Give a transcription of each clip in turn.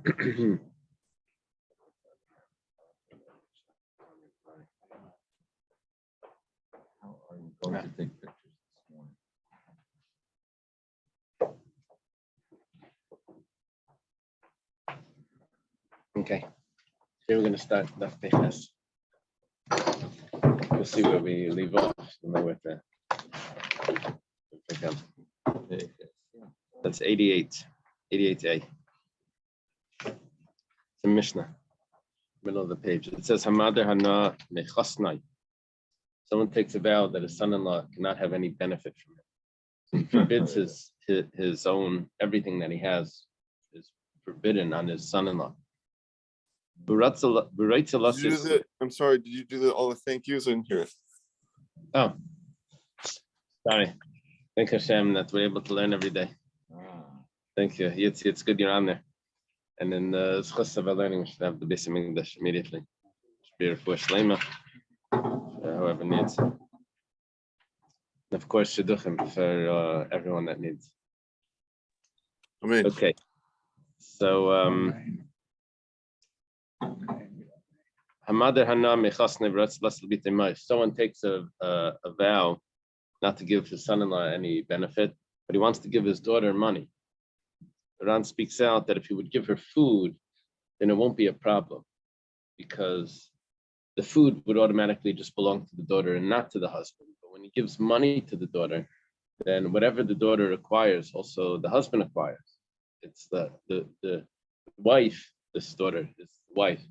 How are you going to take pictures this morning? Okay. Here we're going to start Daf Peches. We'll see where we leave off. We'll know where to pick up. That's 88. 88A. It's a Mishnah. Middle of the page. It says Hamader Hana Mechasnai. Someone takes a vow that his son-in-law cannot have any benefit from it. So he forbids his own, everything that he has is forbidden on his son-in-law. I'm sorry, did you do all the thank yous? I didn't hear it. Oh, sorry. Thank Hashem that we're able to learn every day. Thank you. It's good you're on there. And then the schus of our learning, we should have the basic English immediately. Should be for Shlema, whoever needs. And of course, shidduchim for everyone that needs. Amen. Okay. So, someone takes a vow not to give his son-in-law any benefit, but he wants to give his daughter money. Ran speaks out that if he would give her food, then it won't be a problem because the food would automatically just belong to the daughter and not to the husband. But when he gives money to the daughter, then whatever the daughter acquires, also the husband acquires. It's the wife, this daughter, this wife,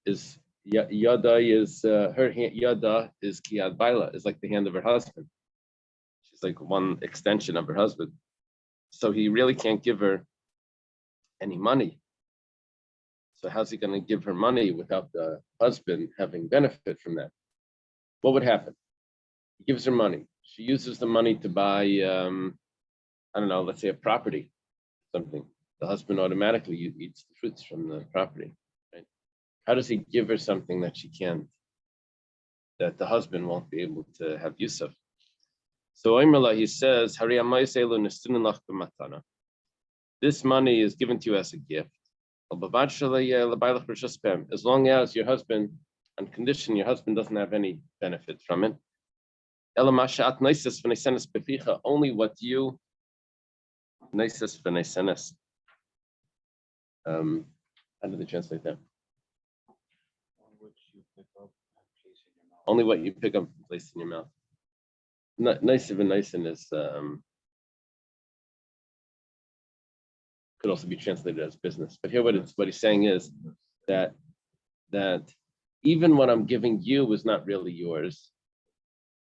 is yada is her hand, yada is kiyad baila, is like the hand of her husband. She's like one extension of her husband. So he really can't give her any money. So how's he going to give her money without the husband having benefit from that? What would happen? He gives her money. She uses the money to buy, I don't know, let's say a property, something. The husband automatically eats the fruits from the property, right? How does he give her something that she can't, that the husband won't be able to have use of? So he says, this money is given to you as a gift. As long as your husband, on condition your husband doesn't have any benefit from it. Only what you how do they translate that? Only what you pick up and place in your mouth. Nice of a nice is could also be translated as business. But here what he's saying is that even what I'm giving you is not really yours.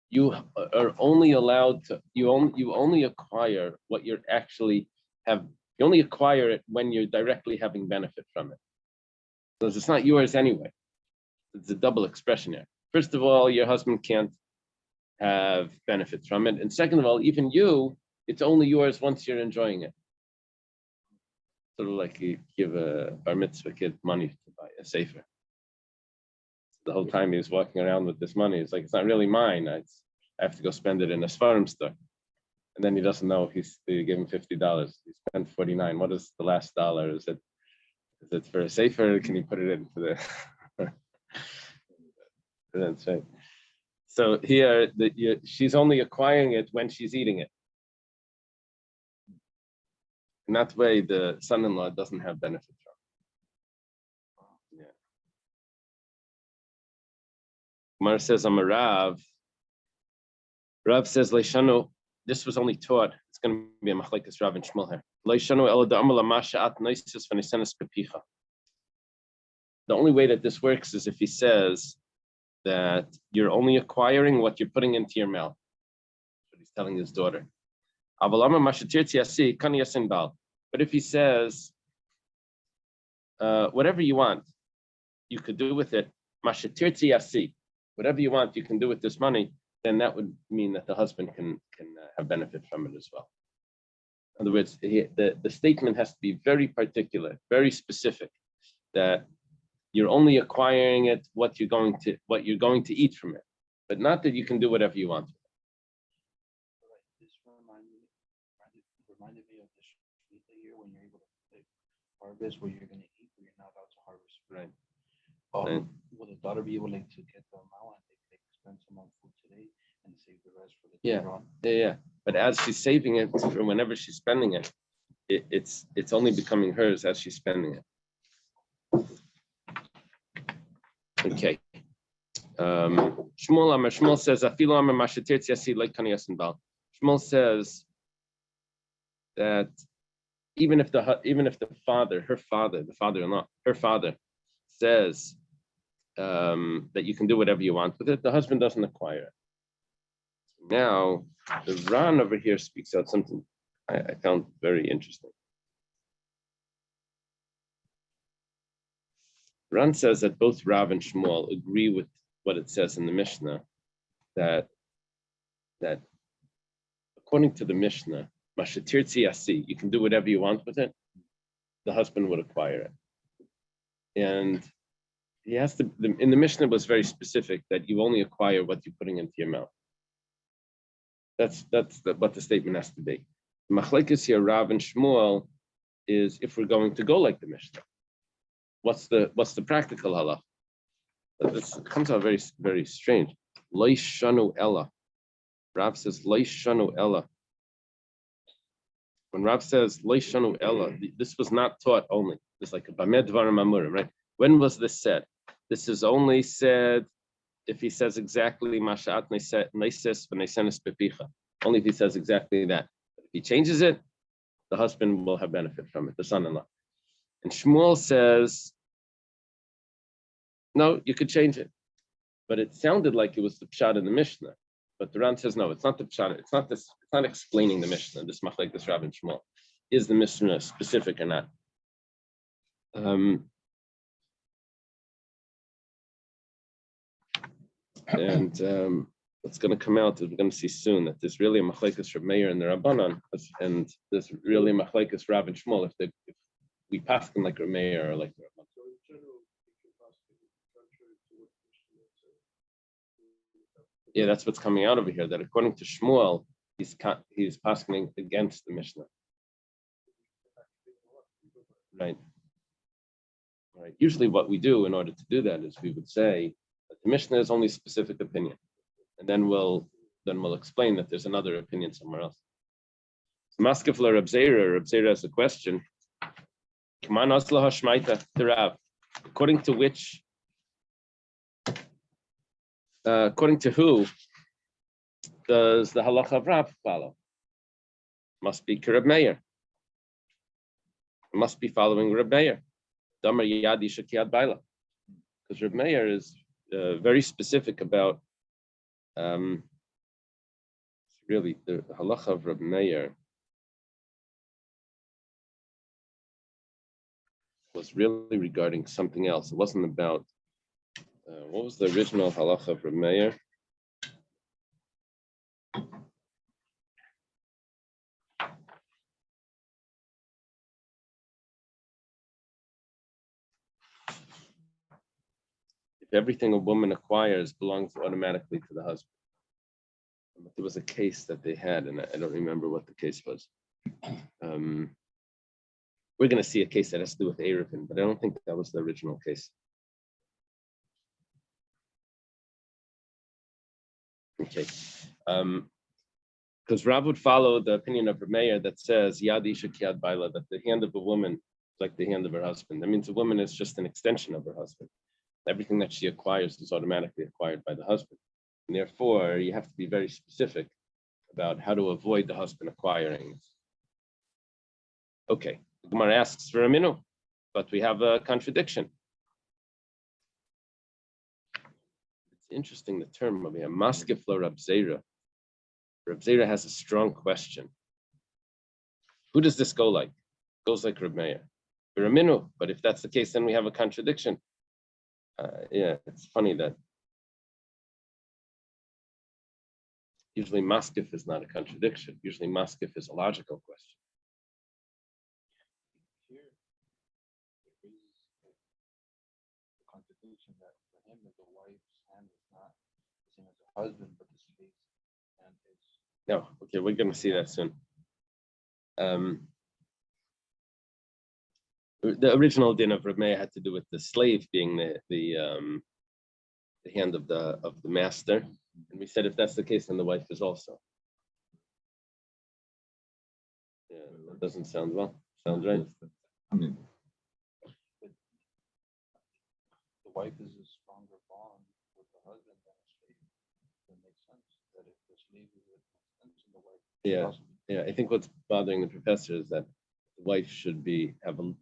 You are only allowed to, you only acquire what you're actually have, you only acquire it when you're directly having benefit from it. So it's not yours anyway. It's a double expression here. First of all, your husband can't have benefits from it. And second of all, even you, it's only yours once you're enjoying it. Sort of like you give a bar mitzvah kid money to buy a sefer. The whole time he was walking around with this money, it's like, it's not really mine. I have to go spend it in a farm store. And then he doesn't know they give him $50. He spent $49. What is the last dollar? Is it for a sefer? Can you put it in for the? That's right. So here, she's only acquiring it when she's eating it. In that way, the son-in-law doesn't have benefit from it. Yeah. Gemara says, I'm a Rav. Rav says, Leishanu, this was only taught. It's going to be a machlekes Rav and Shmuel here. Leishanu ela da'amala masha'at noisis v'nisenes bepicha. The only way that this works is if he says that you're only acquiring what you're putting into your mouth. That's what he's telling his daughter. But if he says, whatever you want, you could do with it. Whatever you want, you can do with this money. Then that would mean that the husband can have benefit from it as well. In other words, the statement has to be very particular, very specific, that you're only acquiring it what you're going to eat from it, but not that you can do whatever you want. reminded me of the Shemitah year when you're able to like, harvest where you're going to eat, but you're not allowed to harvest. Right. Um, will the daughter be able like, to get the amount and they spend some on food today and save the rest for the later on? Yeah. But as she's saving it for whenever she's spending it, it's only becoming hers as she's spending it. Okay. Shmuel says, "Afilu amar mashetirtz yasi like kanias and bal." Shmuel says that even if the father, the father-in-law, her father says that you can do whatever you want with it, the husband doesn't acquire it. Now, the Ran over here speaks out something I found very interesting. Ran says that both Rav and Shmuel agree with what it says in the Mishnah, that according to the Mishnah, mashetirtzi yasi, you can do whatever you want with it, the husband would acquire it. And he has to, in the Mishnah was very specific that you only acquire what you're putting into your mouth. That's what the statement has to be. Machlekes here, Rav and Shmuel, is if we're going to go like the Mishnah, what's the practical halach? This comes out very, very strange. Lo shanu ella. Rav says lo shanu ella. When Rav says lo shanu ella, this was not taught only. It's like a bamed dvarim amurim, right? When was this said? This is only said if he says exactly mashat neises v'neisenes bepicha. Only if he says exactly that. If he changes it, the husband will have benefit from it, the son-in-law. And Shmuel says, no, you could change it. But it sounded like it was the pshat in the Mishnah. But the Ran says, no, it's not the pshat. It's not explaining the Mishnah, this machlek, this Rav and Shmuel. Is the Mishnah specific or not? What's going to come out is we're going to see soon that there's really a machlekes Reb Meir and the Rabbanan, and there's really a machlekes Rav and Shmuel if we pass them like Reb Meir or like the Rabbanan. So in general, you can pass contrary to what Mishnah said. Yeah, that's what's coming out over here. That according to Shmuel, he's passing against the Mishnah. Right. Right. Usually, what we do in order to do that is we would say that the Mishnah is only a specific opinion, and then we'll explain that there's another opinion somewhere else. Maskefla Reb Zera has a question. According to which, according to who does the halacha of Rav follow? Must be Reb Meir. It must be following Reb Meir. Damar Yadi Shakiyad Baila. Because Reb Meir is very specific about really the halacha of Reb Meir was really regarding something else. It wasn't about what was the original halacha of Reb Meir? If everything a woman acquires belongs automatically to the husband. But there was a case that they had, and I don't remember what the case was. We're going to see a case that has to do with Erevin, but I don't think that was the original case. Okay. Because Rav would follow the opinion of Reb Meir that says, Yad Isha Kiyad Baila, that the hand of a woman is like the hand of her husband. That means a woman is just an extension of her husband. Everything that she acquires is automatically acquired by the husband. And therefore, you have to be very specific about how to avoid the husband acquiring. Okay, Gemara asks for a minute, but we have a contradiction. It's interesting, the term over here, Maskefla Reb Zera. Reb Zera has a strong question. Who does this go like? It goes like Reb Meir. But if that's the case, then we have a contradiction. Yeah, it's funny that usually maskef is not a contradiction. Usually maskef is a logical question. Here, it raises the contradiction that for him, if the wife's hand is not the same as the husband, but the space and is. No, okay, we're going to see that soon. The original din of Reb Meir had to do with the slave being the hand of the master, and we said if that's the case, then the wife is also. Yeah, that doesn't sound well. Sounds right. I mean, The wife is a stronger bond with the husband than a slave. It makes sense that if the slave is a sense in the wife. Yeah. also- Yeah, I think what's bothering the professor is that the wife should have a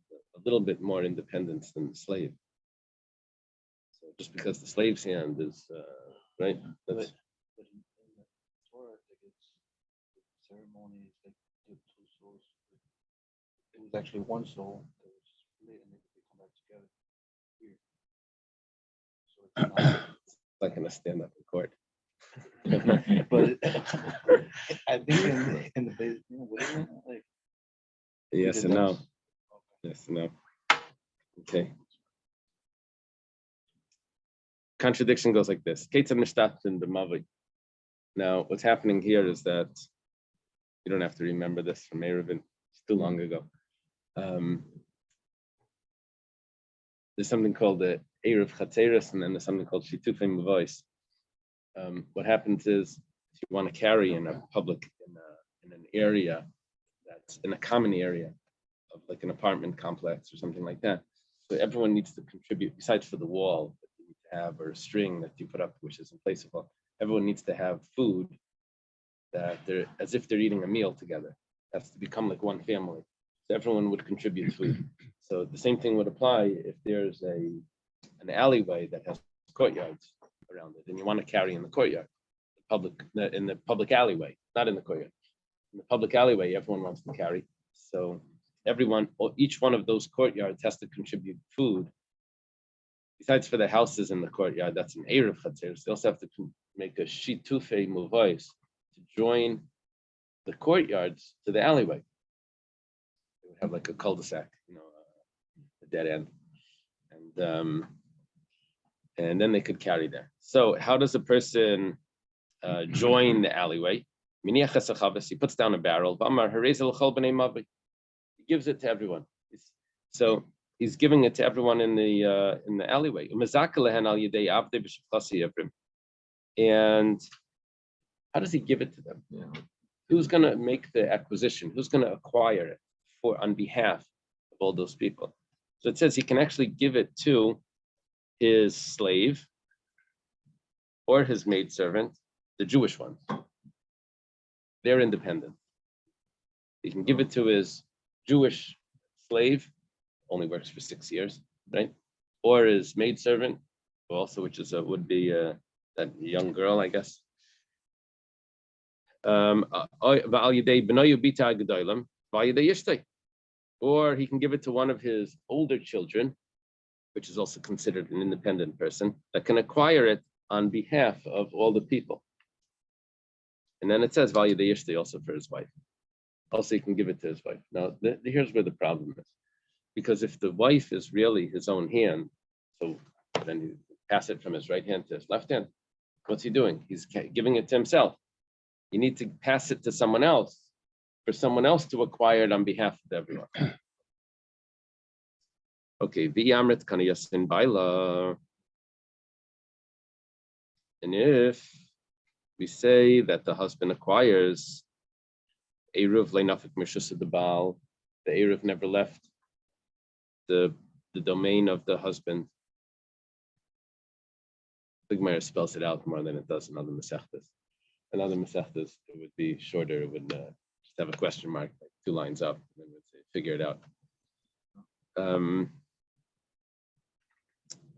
little bit more independence than the slave. So just because the slave's hand is right, that's But in the Torah, like it's the ceremonies, like the two souls. It was actually one soul that was split and they come back together. Here. So it's not. not gonna stand up in court. But I think in the base, what is it? Like, Yes and no. Yes and no. Okay. Contradiction goes like this. Now, what's happening here is that you don't have to remember this from Erevin. It's too long ago. There's something called the Erev Chatzeres, and then there's something called Shitufei Mavois. What happens is, if you want to carry in a public, in an area that's in a common area of like an apartment complex or something like that, so everyone needs to contribute. Besides for the wall that you need to have, or a string that you put up, which is implaceable, everyone needs to have food that they're as if they're eating a meal together. It has to become like one family. So everyone would contribute food. So the same thing would apply if there's an alleyway that has courtyards around it, and you want to carry in the courtyard, in the public alleyway, not in the courtyard. In the public alleyway, everyone wants to carry. So each one of those courtyards has to contribute food. Besides for the houses in the courtyard, that's an Erev Chatzeres. They also have to make a Shitufei Muvais to join the courtyards to the alleyway. They would have like a cul-de-sac, a dead end, and then they could carry there. So how does a person join the alleyway? He puts down a barrel. He gives it to everyone. So he's giving it to everyone in the alleyway. And how does he give it to them? yeah. Who's going to make the acquisition? Who's going to acquire it on behalf of all those people? So it says he can actually give it to his slave or his maidservant, the Jewish ones. They're independent. He can give it to his Jewish slave, only works for 6 years, right? Or his maidservant, also, which is would be that young girl, I guess. Or he can give it to one of his older children, which is also considered an independent person, that can acquire it on behalf of all the people. And then it says also for his wife. Also, he can give it to his wife. Now, here's where the problem is. Because if the wife is really his own hand, so then you pass it from his right hand to his left hand, what's he doing? He's giving it to himself. You need to pass it to someone else for someone else to acquire it on behalf of everyone. Okay, v'yamrit kanayasin baila. And if we say that the husband acquires Eruv leinafik mishus the Baal, the Eruv never left the domain of the husband. The Gemara spells it out more than it does in other Masechtas. In other Masechtas, it would be shorter. It would just have a question mark, like 2 lines up, and then we'd say, figure it out.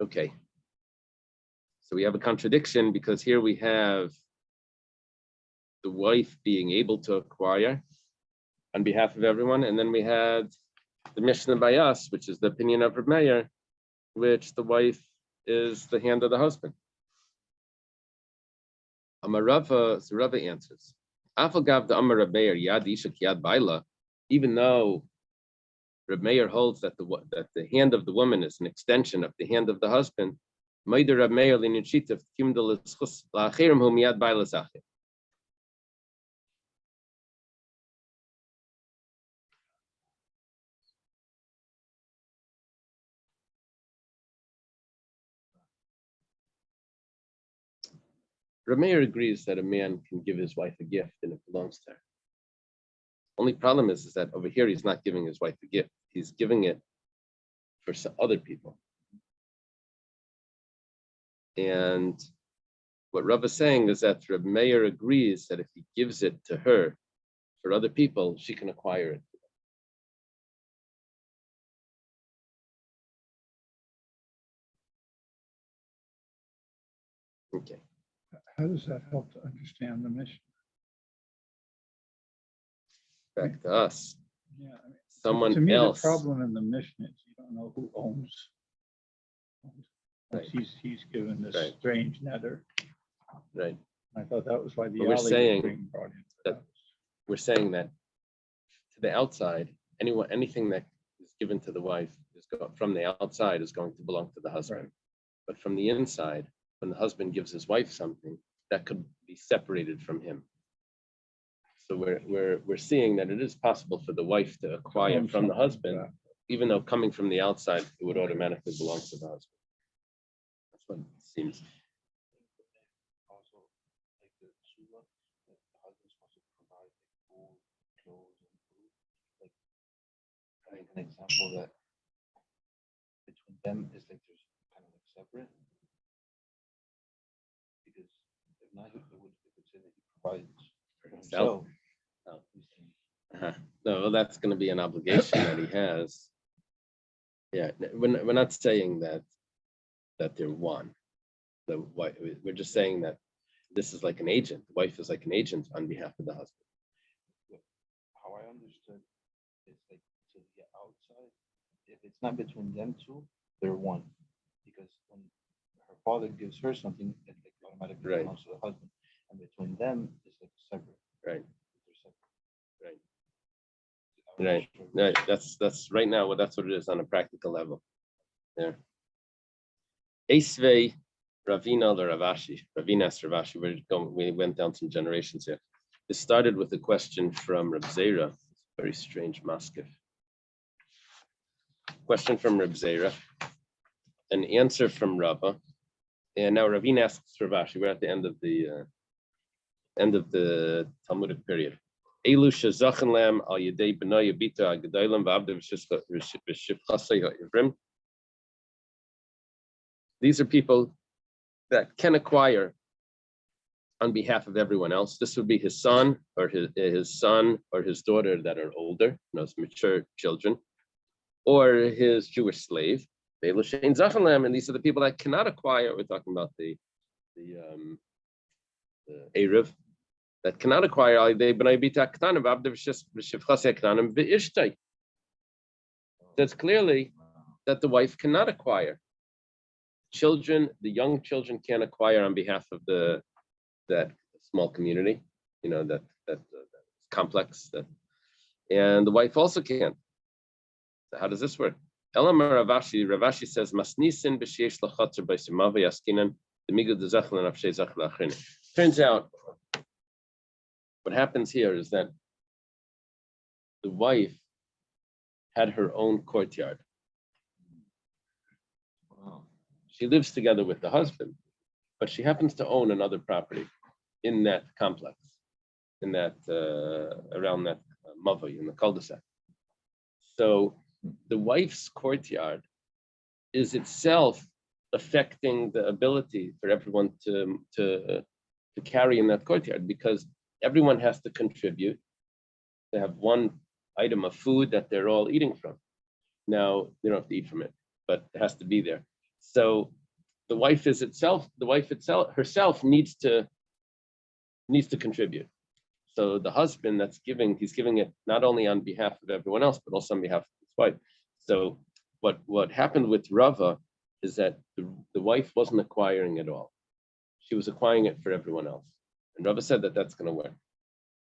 Okay. So we have a contradiction because here we have the wife being able to acquire on behalf of everyone, and then we had the Mishnah by us, which is the opinion of Reb Meir, which the wife is the hand of the husband. Amarava, so Rava answers, Afagav the Amar Reb Meir Yad Isha Yad Baila, even though Reb Meir holds that the hand of the woman is an extension of the hand of the husband, Meider Reb Meir Linishitav Kimdal Schus La'achirim Hum Yad Baila Zachir. Rameir agrees that a man can give his wife a gift and it belongs to her. Only problem is that over here he's not giving his wife a gift. He's giving it for some other people. And what Rav is saying is that Reb Meir agrees that if he gives it to her for other people, she can acquire it. Okay. How does that help to understand the mission? Back to us. Yeah, I mean, Someone to me, else. the problem in the mission is you don't know who owns. Right. He's given this Right. strange nether. Right. I thought that was why the But we're alley saying was being brought in. that- We're saying that to the outside, anything that is given to the wife from the outside is going to belong to the husband. Right. But from the inside, when the husband gives his wife something, that could be separated from him. So we're seeing that it is possible for the wife to acquire Own from the something, husband, yeah. even though coming from the outside, it would automatically belong to the husband. That's what it seems. Also, like the sula, that the husband's supposed to provide like food, clothes, and food. Like an example that between them is like there's kind of like separate. Because if not, it would say that he provides for himself. himself. Oh. No, well, that's going to be an obligation that he has. Yeah, we're not saying that they're one. The wife, we're just saying that this is like an agent. The wife is like an agent on behalf of the husband. How I understood is like to the outside, if it's not between them two, they're one. Because when her father gives her something, it like automatically Right. belongs to the husband. And between them, it's like separate. Right. They're separate. Right. Right. That's right now. Well, that's what it is on a practical level. Yeah. Esvei Ravina or Ravashi. Ravina asked Ravashi. We went down some generations here. It started with a question from Reb Zera. Very strange maskif. Question from Reb Zera. An answer from Rava. And now Ravina asks Ravashi. We're at the end of the Talmudic period. Elu shezachen lam al yedei b'nai yabita agedailam v'abda v'shivchasei ha'ivrim. These are people that can acquire on behalf of everyone else. This would be his son or his son or his daughter that are older, mature children, or his Jewish slave. And these are the people that cannot acquire. We're talking about the Erev that cannot acquire. That's clearly that the wife cannot acquire. Children, the young children can't acquire on behalf of that small community, that complex, and the wife also can't. So how does this work? Ravashi says, "Masnisin b'sheish lachatzer b'simava yaskinan demigud dezachlan afshei zachla achrin." Turns out, what happens here is that the wife had her own courtyard. Wow. She lives together with the husband, but she happens to own another property in that complex, in that around that mavoi in the cul-de-sac. So the wife's courtyard is itself affecting the ability for everyone to carry in that courtyard, because everyone has to contribute to have one item of food that they're all eating from. Now they don't have to eat from it, but it has to be there. So the wife herself needs to contribute. So the husband he's giving it not only on behalf of everyone else, but also on behalf of his wife. So what happened with Rava is that the wife wasn't acquiring it all. She was acquiring it for everyone else. And Rava said that that's going to work.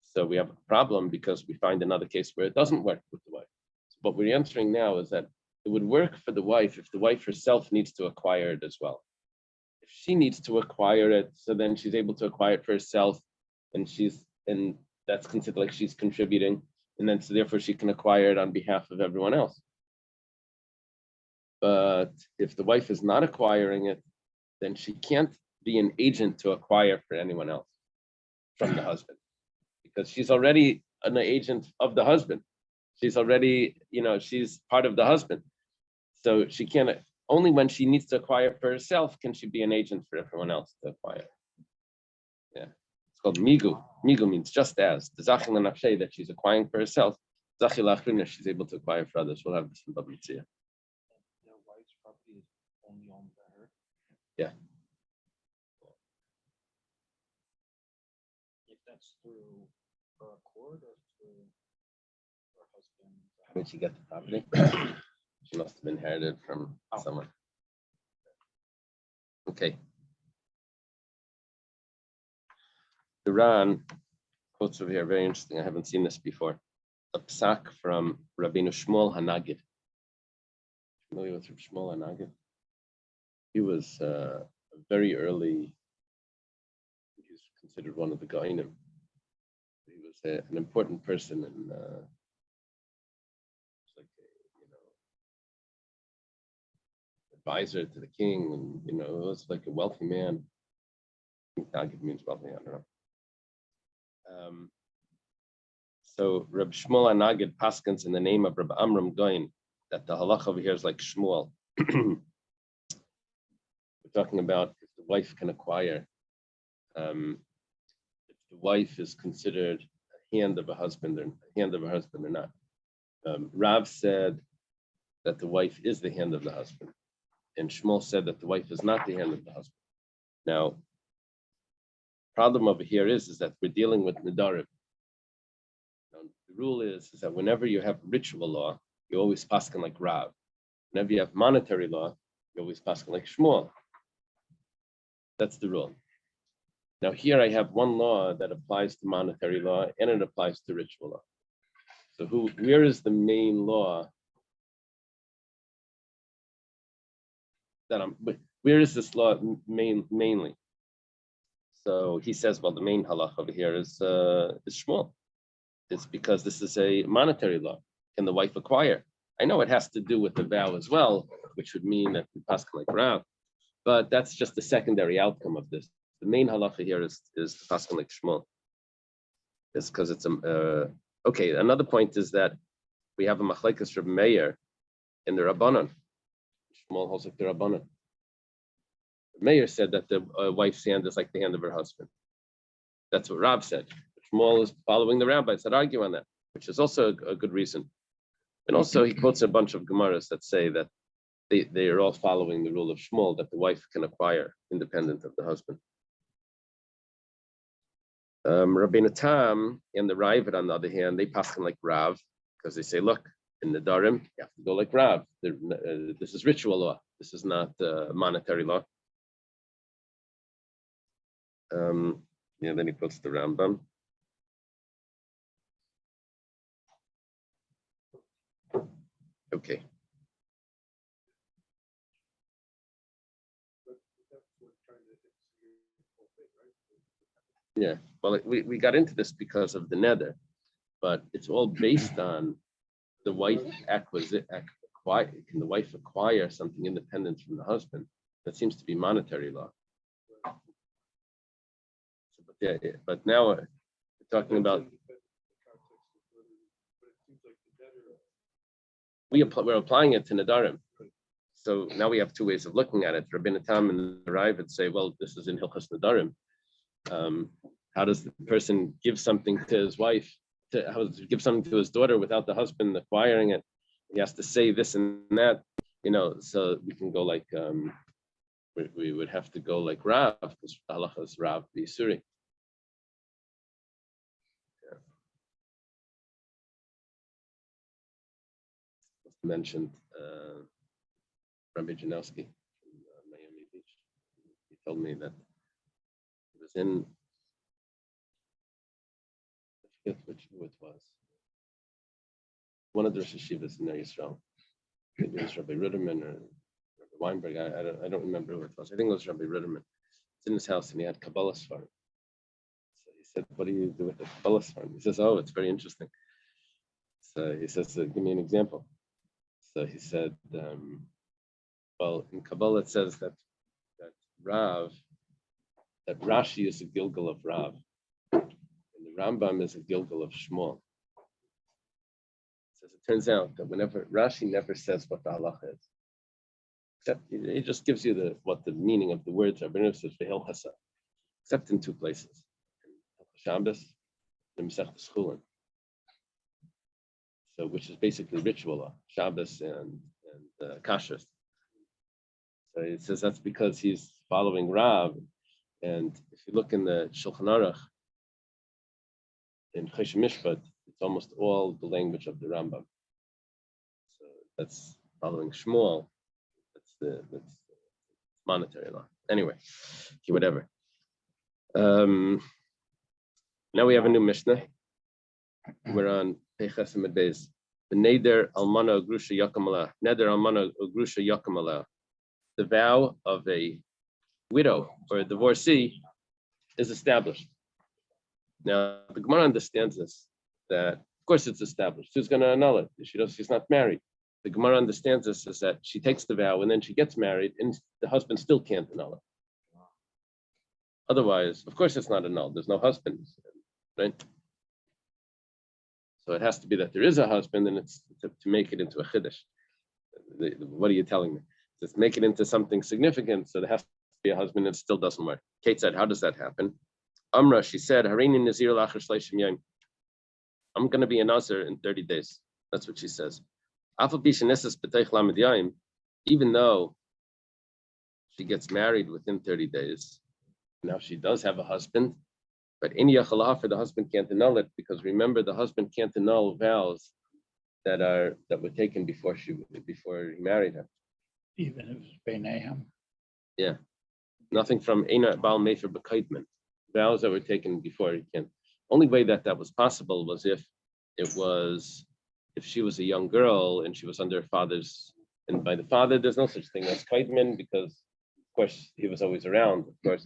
So we have a problem because we find another case where it doesn't work with the wife. So what we're answering now is that it would work for the wife if the wife herself needs to acquire it as well. If she needs to acquire it, so then she's able to acquire it for herself, and that's considered like she's contributing, and then so therefore she can acquire it on behalf of everyone else. But if the wife is not acquiring it, then she can't be an agent to acquire for anyone else from the husband, because she's already an agent of the husband. She's already, she's part of the husband. So she can't, only when she needs to acquire for herself can she be an agent for everyone else to acquire. Yeah. It's called migu. Migu means just as. The zachin l'nafshei, that she's acquiring for herself. Zachin l'achrina, she's able to acquire for others. We'll have this in Bava Metzia. Their wife's property is only owned by her. Yeah. If that's through her accord or through her husband. How did she get the property? She must have inherited from someone. Okay. The Ran quotes over here, very interesting. I haven't seen this before. A psak from Rabbeinu Shmuel Hanagid. Familiar with Shmuel Hanagid? He was a very early, he's considered one of the Goinim. He was an important person in advisor to the king, and it was like a wealthy man. I think Nagid means wealthy, I don't know. So Reb Shmuel Nagid paskins in the name of Reb Amram Goin that the halach over here is like Shmuel. We're talking about if the wife can acquire, if the wife is considered a hand of a husband or not. Rav said that the wife is the hand of the husband, and Shmuel said that the wife is not the hand of the husband. Now, problem over here is that we're dealing with Nedarim. The rule is that whenever you have ritual law, you always paskin like Rav. Whenever you have monetary law, you always paskin like Shmuel. That's the rule. Now here I have one law that applies to monetary law and it applies to ritual law. So where is the main law where is this law mainly? So he says, well, the main halach over here is Shmuel. It's because this is a monetary law. Can the wife acquire? I know it has to do with the vow as well, which would mean that we pass like Rav, but that's just the secondary outcome of this. The main halacha here is the pass like Shmuel. It's because it's okay. Another point is that we have a machlekes Reb Meir in the Rabbanon. Shmuel holds like the Rabbanon. Meir said that the wife's hand is like the hand of her husband. That's what Rav said. Shmuel is following the rabbis that argue on that, which is also a good reason. And also he quotes a bunch of Gemaras that say that they are all following the rule of Shmuel, that the wife can acquire independent of the husband. Rabbeinu Tam and the Ravid, on the other hand, they paskin like Rav, because they say, look, in the Nedarim, you have to go like Rav. This is ritual law. This is not monetary law. Then he puts the Rambam. Okay. Yeah, well, we got into this because of the neder, but it's all based on the wife acquire. Can the wife acquire something independent from the husband? That seems to be monetary law. So, but now we're talking about we're applying it to Nedarim. So now we have two ways of looking at it. Rabbeinu Tam and the Rav would say, well, this is in Hilchos Nedarim. How does the person give something to his wife, give something to his daughter without the husband acquiring it? He has to say this and that, so we can go like, we would have to go like Rav, because halacha is Rav b'Yisuri. Mentioned Rabbi Janowski from Miami Beach. He told me that it was in, I forget who it was, one of the Rosh Hashivas in Israel. Maybe it was Rabbi Ruderman or Rabbi Weinberg. I don't remember who it was. I think it was Rabbi Ruderman. It's in his house and he had Kabbalah Sfarim. So he said, what do you do with the Kabbalah Sfarim? He says, oh, it's very interesting. So he says, give me an example. So he said, well, in Kabbalah it says that Rav that Rashi is a Gilgal of Rav, and the Rambam is a Gilgal of Shmuel. So it turns out that whenever Rashi never says what the halacha is, except he just gives you what the meaning of the words are, but it says v'hilchasa, except in two places, Shabbos and Masechtas Chulin. So, which is basically ritual law, Shabbos and kashrus. So it says that's because he's following Rav, and if you look in the Shulchan Aruch in Choshen Mishpat, it's almost all the language of the Rambam. So that's following Shmuel. That's monetary law. Anyway, okay, whatever. Now we have a new Mishnah. We're on Peches Amud Beis. The Neder Almana Grusha Yakamala. Neder Almana Grusha Yakamala. The vow of a widow or a divorcee is established. Now the Gemara understands this, that of course it's established. Who's going to annul it? She's not married. The Gemara understands this is that she takes the vow and then she gets married and the husband still can't annul it. Otherwise, of course it's not annulled. There's no husband, right? So it has to be that there is a husband, and it's to make it into a chiddush. What are you telling me? Just make it into something significant. So there has to be a husband, and it still doesn't work. Kate said, "How does that happen?" Amra, she said, "Hareini nazir lachar shleishim yom." I'm going to be a nazir in 30 days. That's what she says. Even though she gets married within 30 days, now she does have a husband. But in Yachalafa, the husband can't annul it because remember, the husband can't annul vows that were taken before he married her. Even if it's Beinayim. Yeah, nothing from Eina Baal Mefer B'Kaidman. Vows that were taken before he can. Only way that was possible was if she was a young girl and she was under her father's, and by the father, there's no such thing as Kaidman because, of course, he was always around, of course.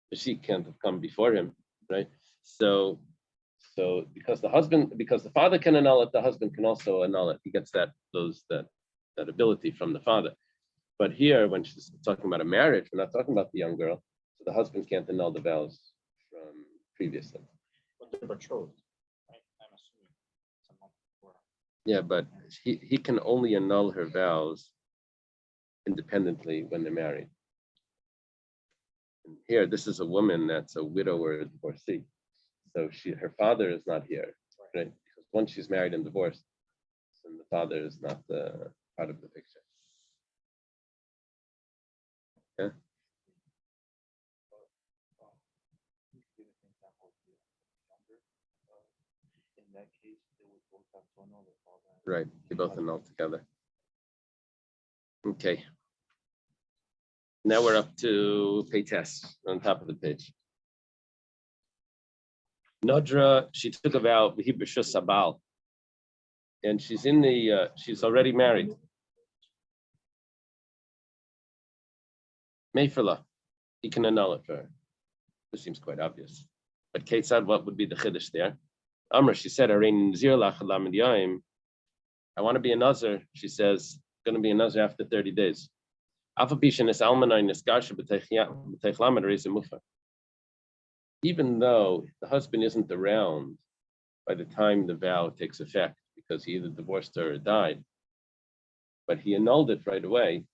But she can't have come before him, right? So because the father can annul it, the husband can also annul it. He gets that ability from the father. But here, when she's talking about a marriage, we're not talking about the young girl. So the husband can't annul the vows from previously. But they're betrothed, right? I'm assuming it's a month before. Yeah, but he can only annul her vows independently when they're married. Here, this is a woman that's a widow or a divorcee. So her father is not here, right? Because once she's married and divorced, then the father is not part of the picture. Yeah. In that case, they would both have to annul the father. Right, they both annul together. Okay. Now we're up to Peites on top of the page. Nadra, she took a vow, V'hibrisha Sabal, and she's she's already married. Mayfila, he can annul it for her. This seems quite obvious. But Kate said, what would be the chiddush there? Amr, she said, I want to be a nazir. She says, going to be a nazir after 30 days. Even though the husband isn't around by the time the vow takes effect, because he either divorced her or died, but he annulled it right away,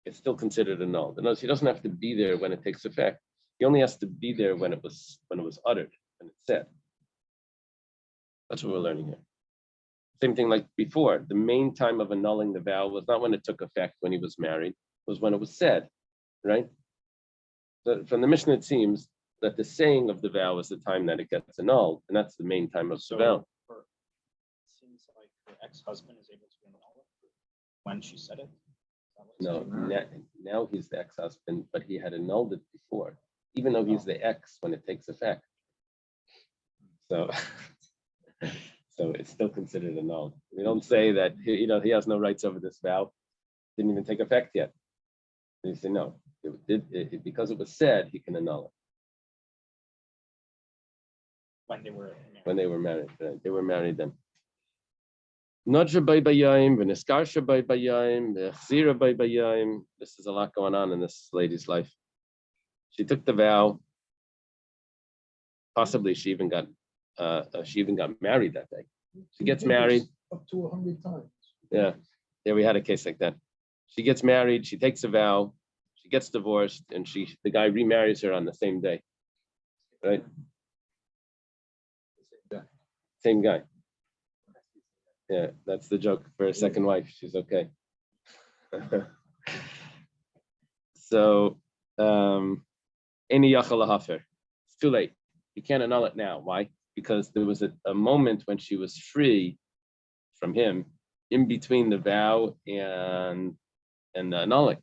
it's still considered annulled. In other words, he doesn't have to be there when it takes effect. He only has to be there when it was uttered, when it's said. That's what we're learning here. Same thing like before. The main time of annulling the vow was not when it took effect when he was married, it was when it was said, right? So from the Mishnah, it seems that the saying of the vow is the time that it gets annulled, and that's the main time of the vow. It seems like her ex-husband is able to annul it when she said it. No, now he's the ex-husband, but he had annulled it before, even though he's the ex when it takes effect. So it's still considered annulled. We don't say that he has no rights over this vow. Didn't even take effect yet. And you say no, because it was said, he can annul it. When they were married. When they were married, right? They were married then. Nadra bay bayayim, v'neskarsha bay bayayim, v'chzira bay bayayim. This is a lot going on in this lady's life. She took the vow. Possibly she even got married that day. She gets married. Up to 100 times. Yeah, we had a case like that. She gets married. She takes a vow. She gets divorced, and the guy remarries her on the same day. Right? Same guy. Yeah, that's the joke for a second wife. She's okay. So, any yachal hafer. It's too late. You can't annul it now. Why? Because there was a moment when she was free from him in between the vow and the annulling.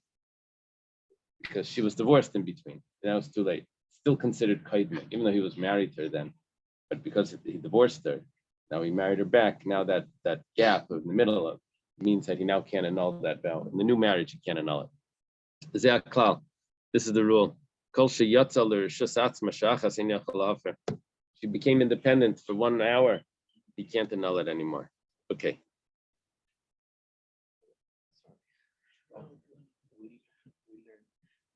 Because she was divorced in between. Now it's too late. Still considered kaidma, even though he was married to her then. But because he divorced her, now he married her back. Now that gap in the middle of means that he now can't annul that vow. In the new marriage, he can't annul it. This is the rule. She became independent for 1 hour. He can't annul it anymore. Okay. We learned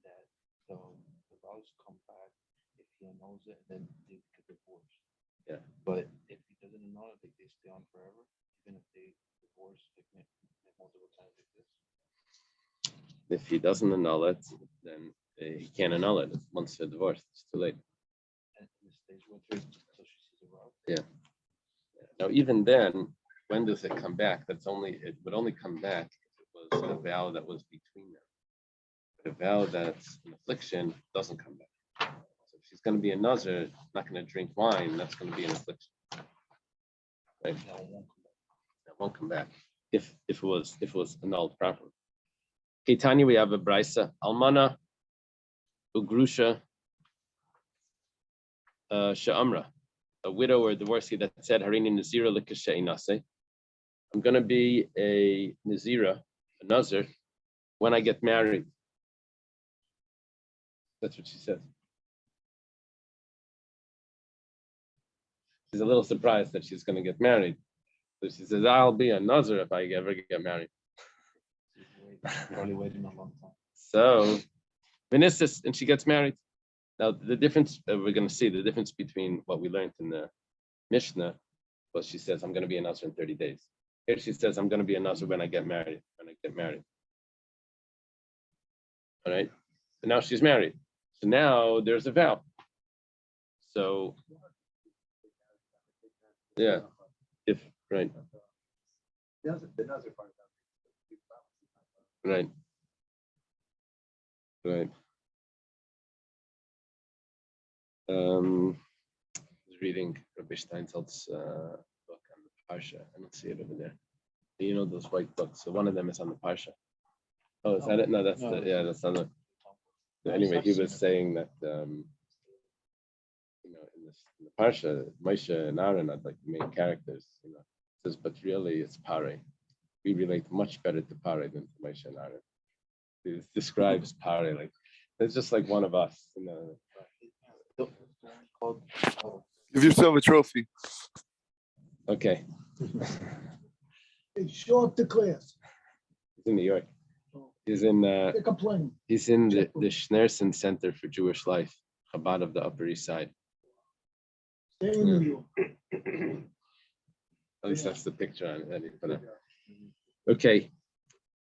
that the vows come back if he annuls it, and then they get divorced. Yeah. But if he doesn't annul it, like they stay on forever, even if they divorce like multiple times like this. If he doesn't annul it, then he can't annul it. Once they're divorced, it's too late. And it stays with her until she sees a vow. Yeah. Now, even then, when does it come back? It would only come back if it was a vow that was between them. But a vow that's an affliction doesn't come back. So if she's going to be a nazir, not going to drink wine, that's going to be an affliction. Right? Now it won't come back. That won't come back if it was annulled properly. Okay, Tanya, we have a brisa. Almana ugrusha sha'amra, a widow or divorcee that said, Harini Nazira l'kashay nase. I'm going to be a Nazira, a Nazir, when I get married. That's what she says. She's a little surprised that she's going to get married. So she says, I'll be a Nazir if I ever get married. Probably waiting a long time. So, Venices, and she gets married. Now, the difference, we're going to see the difference between what we learned in the Mishnah, was she says, I'm going to be a Nazir in 30 days. Here she says, I'm going to be a Nazir when I get married. All right. And now she's married. So now there's a vow. So, yeah, right. Right. Right. I was reading Rabbi Steinsaltz's book on the Parsha. I don't see it over there. You know those white books. So one of them is on the Parsha. Oh, is that it? No, that's that's on the. Anyway, he was saying that in the Parsha, Moshe and Aaron are like the main characters. Says, but really it's Pare. We relate much better to Pare than to Moshe and Aaron. It describes Pare like it's just like one of us. Give yourself a trophy. Okay. Hey, show up to class. He's in New York. He's in Pick a plane. he's in the Schneerson Center for Jewish Life, Chabad of the Upper East Side. Stay in New York. At least that's the picture on it. Okay.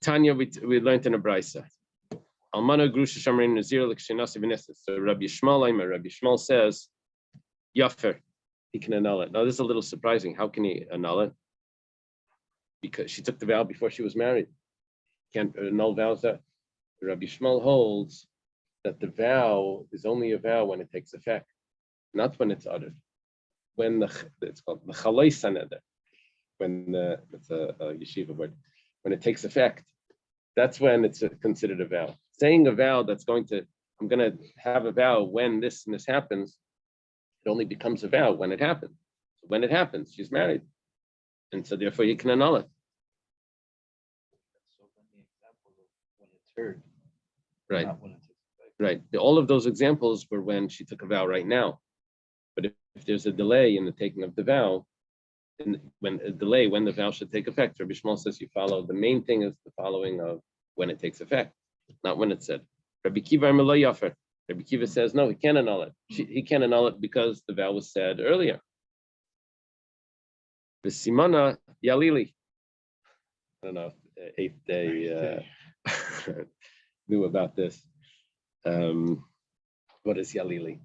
Tanya, we learned in a brisa. Almana grusha shamrin nazir l'kshenasi v'neses. So Rabbi Yishmael says, Yafer, he can annul it. Now this is a little surprising. How can he annul it? Because she took the vow before she was married. Can't annul vows. That Rabbi Yishmael holds that the vow is only a vow when it takes effect, not when it's uttered. When it's called the chalei saneder, when it's a yeshiva word, when it takes effect, that's when it's considered a vow. Saying a vow I'm going to have a vow when this and this happens, it only becomes a vow when it happens. So when it happens, she's married. And so therefore you can annul it. So many examples of when it's heard. Right. Not when it's expected. Right. All of those examples were when she took a vow right now. But if there's a delay in the taking of the vow, when the vow should take effect, Rabbi Yishmael says you follow. The main thing is the following of when it takes effect, not when it's said. Rabbi Kiva Yafer. Rabbi Kiva says, no, he can't annul it. He can't annul it because the vow was said earlier. V'simana Yalili. I don't know if the 8th day knew about this. What is Yalili?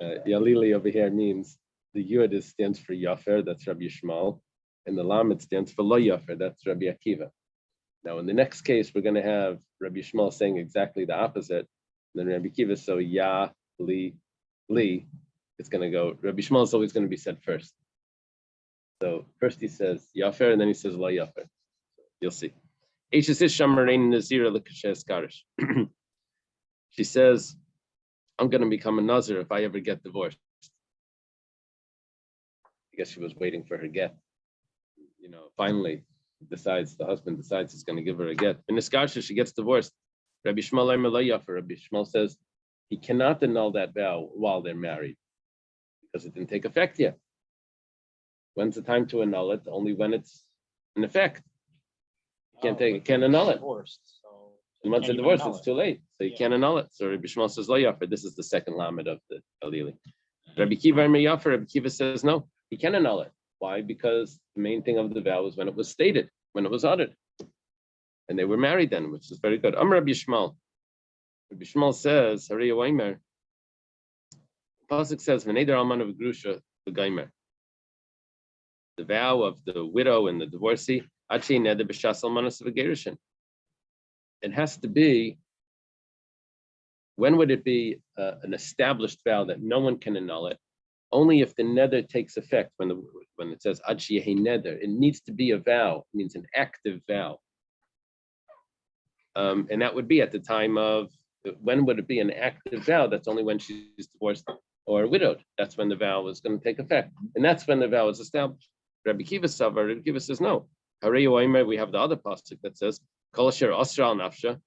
Yalili over here means the Yud stands for Yafer, that's Rabbi Yishmael, and the Lamed stands for Lo Yafer, that's Rabbi Akiva. Now, in the next case, we're going to have Rabbi Yishmael saying exactly the opposite. And then Rabbi Akiva, so Ya, Li, it's going to go, Rabbi Yishmael is always going to be said first. So first he says Yafer, and then he says Lo Yafer. You'll see. She says, I'm going to become a Nazir if I ever get divorced. I guess she was waiting for her get. Finally, the husband decides he's going to give her a get. In Niskarsha, she gets divorced. Rabbi Yishmael says he cannot annul that vow while they're married because it didn't take effect yet. When's the time to annul it? Only when it's in effect. You can't annul it. And once they're divorced, it's too late. So you can't annul it. So Rabbi Yishmael says, Lo Yafer. This is the second lamed of the Alili. Rabbi Kiva Yafer, Rabbi Kiva says, no, he can annul it. Why? Because the main thing of the vow was when it was stated, when it was uttered. And they were married then, which is very good. Rabbi Yishmael. Rabbi Yishmael says, Hariya Waimer. Pasuk says, V'neder alman of grusha v'gaimer. The vow of the widow and the divorcee, Achi neder b'shas almanas v'gerushin. It has to be, when would it be an established vow that no one can annul it? Only if the nether takes effect. When it says ad sheyehi nether, it needs to be a vow. It means an active vow, and that would be at the time of, when would it be an active vow? That's only when she's divorced or widowed. That's when the vow is going to take effect, and that's when the vow is established. Rabbi Kiva Savar, Rabbi Kiva says no. We have the other pasuk that says kol asher asra al nafsha,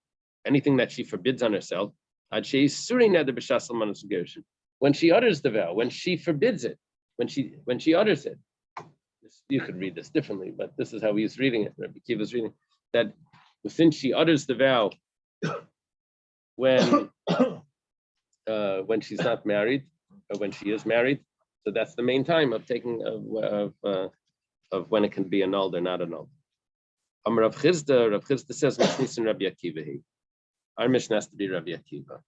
anything that she forbids on herself. Ad sheyehi suri nether b'shas almanas v'gerushin. When she utters the vow, when she forbids it, when she utters it, you could read this differently, but this is how he's reading it. Rabbi Kiva's reading that since she utters the vow when she's not married or when she is married, so that's the main time of taking of when it can be annulled or not annulled. Rav Chizda says Mishnisin Rabbi Akiva. Our Mishnah has to be Rabbi Akiva.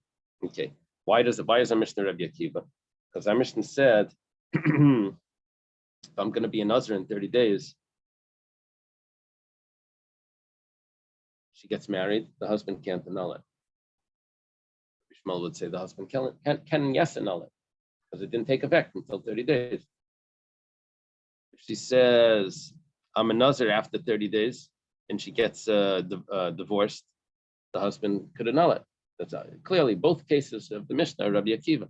Okay. Why is our Mishnah Rabbi Akiva? Because our Mishnah said, if I'm going to be a Nazir in 30 days, she gets married, the husband can't annul it. Shmuel would say the husband can yes annul it, because it didn't take effect until 30 days. If she says, I'm a Nazir after 30 days, and she gets divorced, the husband could annul it. That's clearly both cases of the Mishnah, Rabbi Akiva,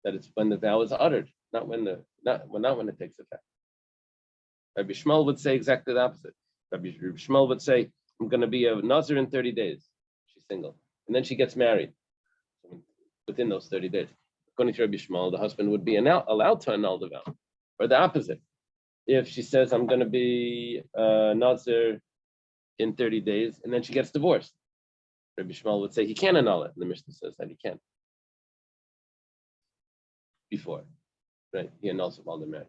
that it's when the vow is uttered, not when it takes effect. Rabbi Shmuel would say exactly the opposite. Rabbi Shmuel would say, I'm going to be a Nazir in 30 days. She's single. And then she gets married within those 30 days. According to Rabbi Shmuel, the husband would be allowed to annul the vow. Or the opposite. If she says, I'm going to be a Nazir in 30 days, and then she gets divorced, Rabbi Shmuel would say he can't annul it. And the Mishnah says that he can. Before, right? He annuls it while they're married.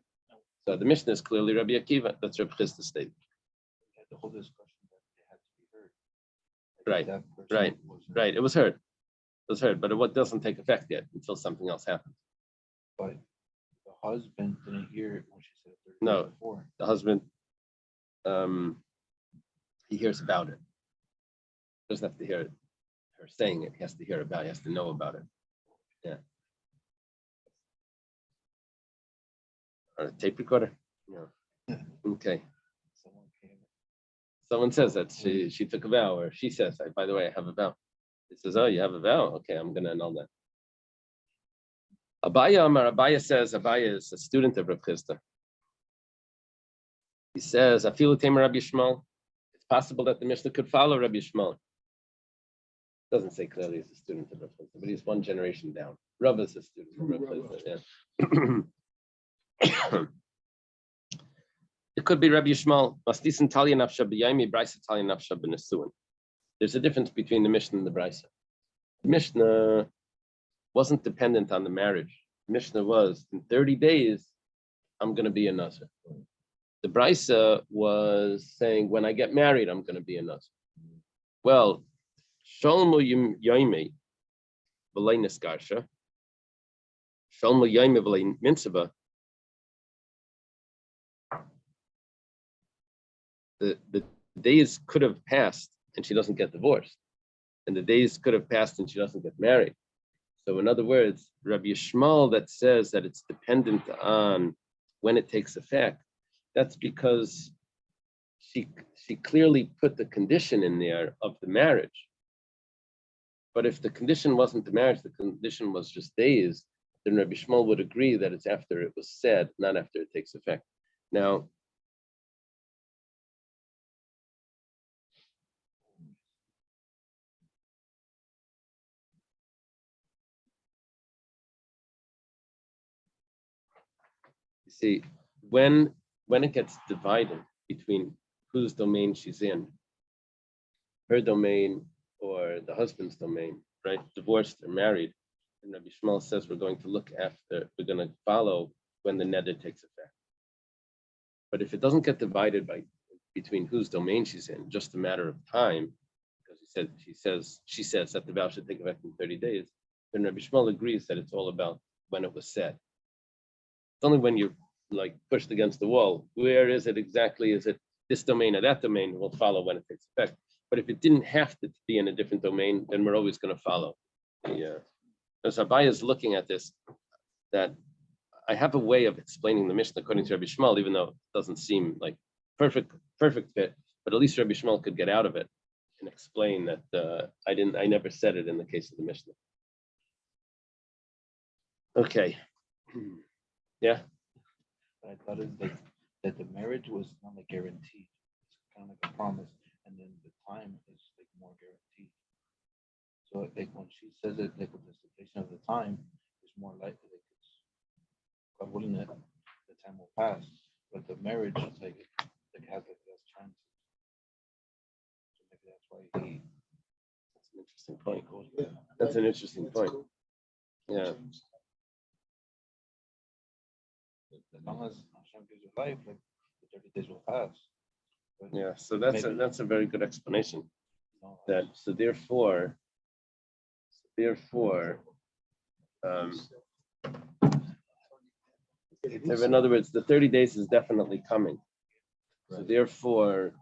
So the Mishnah is clearly Rabbi Akiva. That's Rabbi Chizda's statement. The whole discussion that they had to be heard. Right. It was heard. But it doesn't take effect yet until something else happens. But the husband didn't hear it when she said it 30 No, days before. the husband, he hears about it. He doesn't have to hear it, her saying it. He has to hear about it. He has to know about it. Yeah. Or a tape recorder? Yeah. Okay. Someone says that she took a vow, or she says, by the way, I have a vow. He says, oh, you have a vow? Okay, I'm going to annul that. Abaya says, Abaya is a student of Rav Chizda. He says, Afilu Tamer Rabbi Yishmael. It's possible that the Mishnah could follow Rabbi Yishmael. Doesn't say clearly he's a student of Rav Chizda, but he's one generation down. Rav is a student of Rav Chizda, yeah. It could be Rabbi Yishmael. There's a difference between the Mishnah and the Brisa. The Mishnah wasn't dependent on the marriage. Mishnah was in 30 days, I'm going to be a Nazir. The Brisa was saying, when I get married, I'm going to be a Nazir. Well, Sholmo Yomi v'lei Niskarsha, Sholmo Yomi v'lei Mitzvah. The days could have passed and she doesn't get divorced. And the days could have passed and she doesn't get married. So in other words, Rabbi Yishmael that says that it's dependent on when it takes effect, that's because she clearly put the condition in there of the marriage. But if the condition wasn't the marriage, the condition was just days, then Rabbi Yishmael would agree that it's after it was said, not after it takes effect. Now, see, when it gets divided between whose domain she's in, her domain or the husband's domain, right? Divorced or married, and Rabbi Shmuel says we're going to follow when the neder takes effect. But if it doesn't get divided between whose domain she's in, just a matter of time, because she says that the vow should take effect in 30 days, then Rabbi Shmuel agrees that it's all about when it was said. It's only when you're like pushed against the wall, where is it exactly? Is it this domain or that domain? We'll follow when it takes effect. But if it didn't have to be in a different domain, then we're always going to follow. As Abai is looking at this, that I have a way of explaining the Mishnah according to Rabbi Shmuel, even though it doesn't seem like perfect fit, but at least Rabbi Shmuel could get out of it and explain that I never said it in the case of the Mishnah. Okay. Yeah. But I thought it like that the marriage was not like guaranteed. It's kind of like a promise, and then the time is like more guaranteed. So like when she says it, like with the stipulation of the time, it's more likely like it's God willing that the time will pass. But the marriage is like it has like less chances. So maybe that's why he. That's an interesting point. goes with Yeah, that. That's an interesting that's point. cool. Yeah. As long as Hashem gives you life, like the 30 days will pass. But, Yeah. So that's a very good explanation. you know, That so therefore, in other words, the 30 days is definitely coming. So therefore,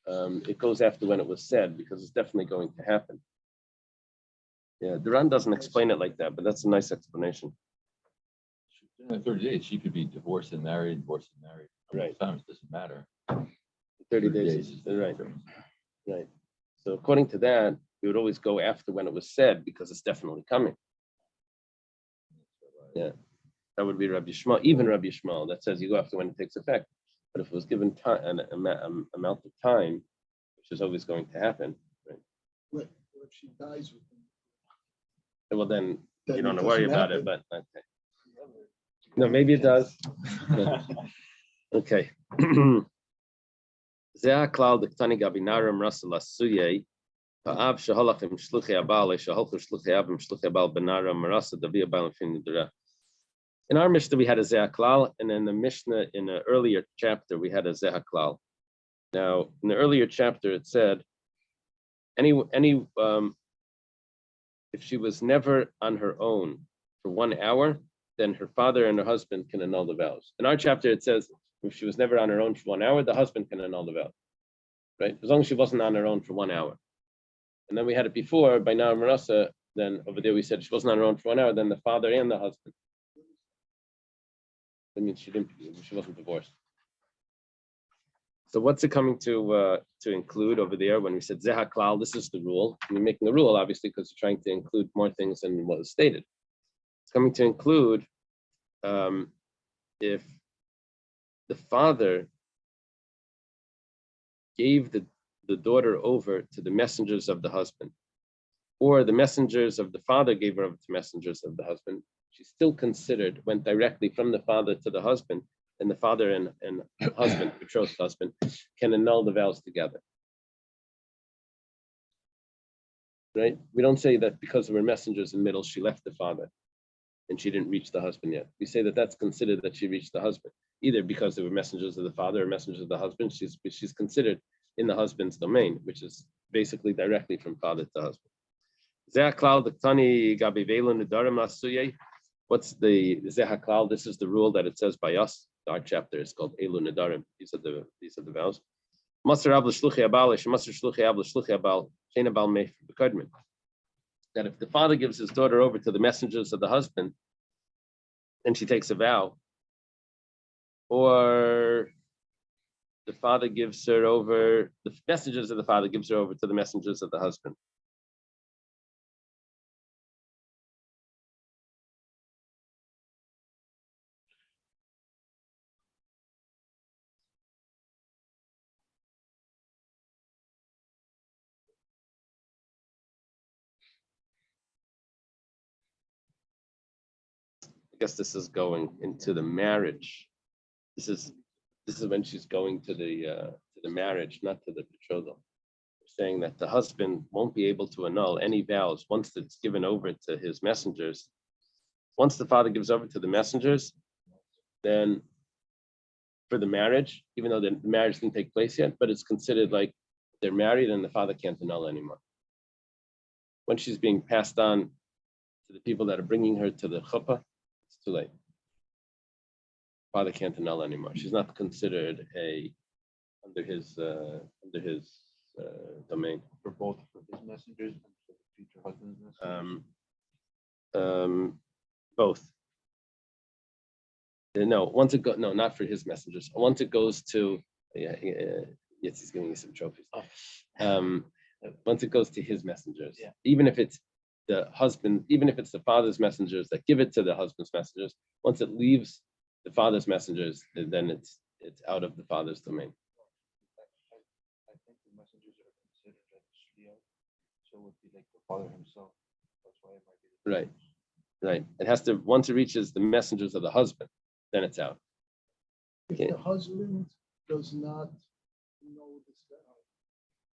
it goes after when it was said because it's definitely going to happen. Yeah, Duran doesn't explain it like that, but that's a nice explanation. In 30 days, she could be divorced and married, divorced and married. Right. Sometimes it doesn't matter. 30 days is right. Right. So according to that, we would always go after when it was said because it's definitely coming. Yeah. That would be Rabbi Yishmael, even Rabbi Yishmael that says you go after when it takes effect. But if it was given time, an amount of time, which is always going to happen, right? What if she dies with him? Well, then Then you don't it have to worry doesn't about happen. it, but okay. No, maybe it does. Okay. Zeh klal dektani gabinarim rasel asuye. Ha'av sheholach im shluchei abal sheholchu shluchei ab im shluchei abal benarim rasel davi abal fin nidura. In our Mishnah, we had a Zeh klal, and in the Mishnah, in an earlier chapter, we had a Zeh klal. Now, in the earlier chapter, it said, if she was never on her own for 1 hour, then her father and her husband can annul the vows. In our chapter, it says, if she was never on her own for 1 hour, the husband can annul the vows, right? As long as she wasn't on her own for 1 hour. And then we had it before, by now Marasa, then over there we said she wasn't on her own for 1 hour, then the father and the husband. That means she wasn't divorced. So what's it coming to include over there when we said Zeh klal? This is the rule. We're making a rule, obviously, because you're trying to include more things than what was stated. It's coming to include if the father gave the daughter over to the messengers of the husband, or the messengers of the father gave her over to messengers of the husband, she's still considered, went directly from the father to the husband, and the father and husband, betrothed husband, can annul the vows together. right? We don't say that because of her messengers in the middle, she left the father and she didn't reach the husband yet. We say that that's considered that she reached the husband, either because they were messengers of the father or messengers of the husband. She's considered in the husband's domain, which is basically directly from father to husband. What's the Zehaklal? This is the rule that it says by us. Our chapter is called Elu Nedarim. These are the vows. That if the father gives his daughter over to the messengers of the husband, and she takes a vow, or the father gives her over, the messengers of the father gives her over to the messengers of the husband. I guess this is going into the marriage. This is when she's going to the marriage, not to the betrothal. Saying that the husband won't be able to annul any vows once it's given over to his messengers. Once the father gives over to the messengers, then for the marriage, even though the marriage didn't take place yet, but it's considered like they're married and the father can't annul anymore. When she's being passed on to the people that are bringing her to the chuppah, it's too late. Father can't annul anymore. She's not considered under his domain. For both, for his messengers and for the future husband's messengers? Both. No, not for his messengers. Once it goes to, yes, he's giving you some trophies. Oh. Once it goes to his messengers, Yeah. even if it's the husband, even if it's the father's messengers that give it to the husband's messengers, once it leaves the father's messengers, then it's out of the father's domain. I think the messengers are considered like shliach, so it would be like the father himself. That's why it might be Right. Right. It has to, once it reaches the messengers of the husband, then it's out. If Okay. the husband does not know this vow,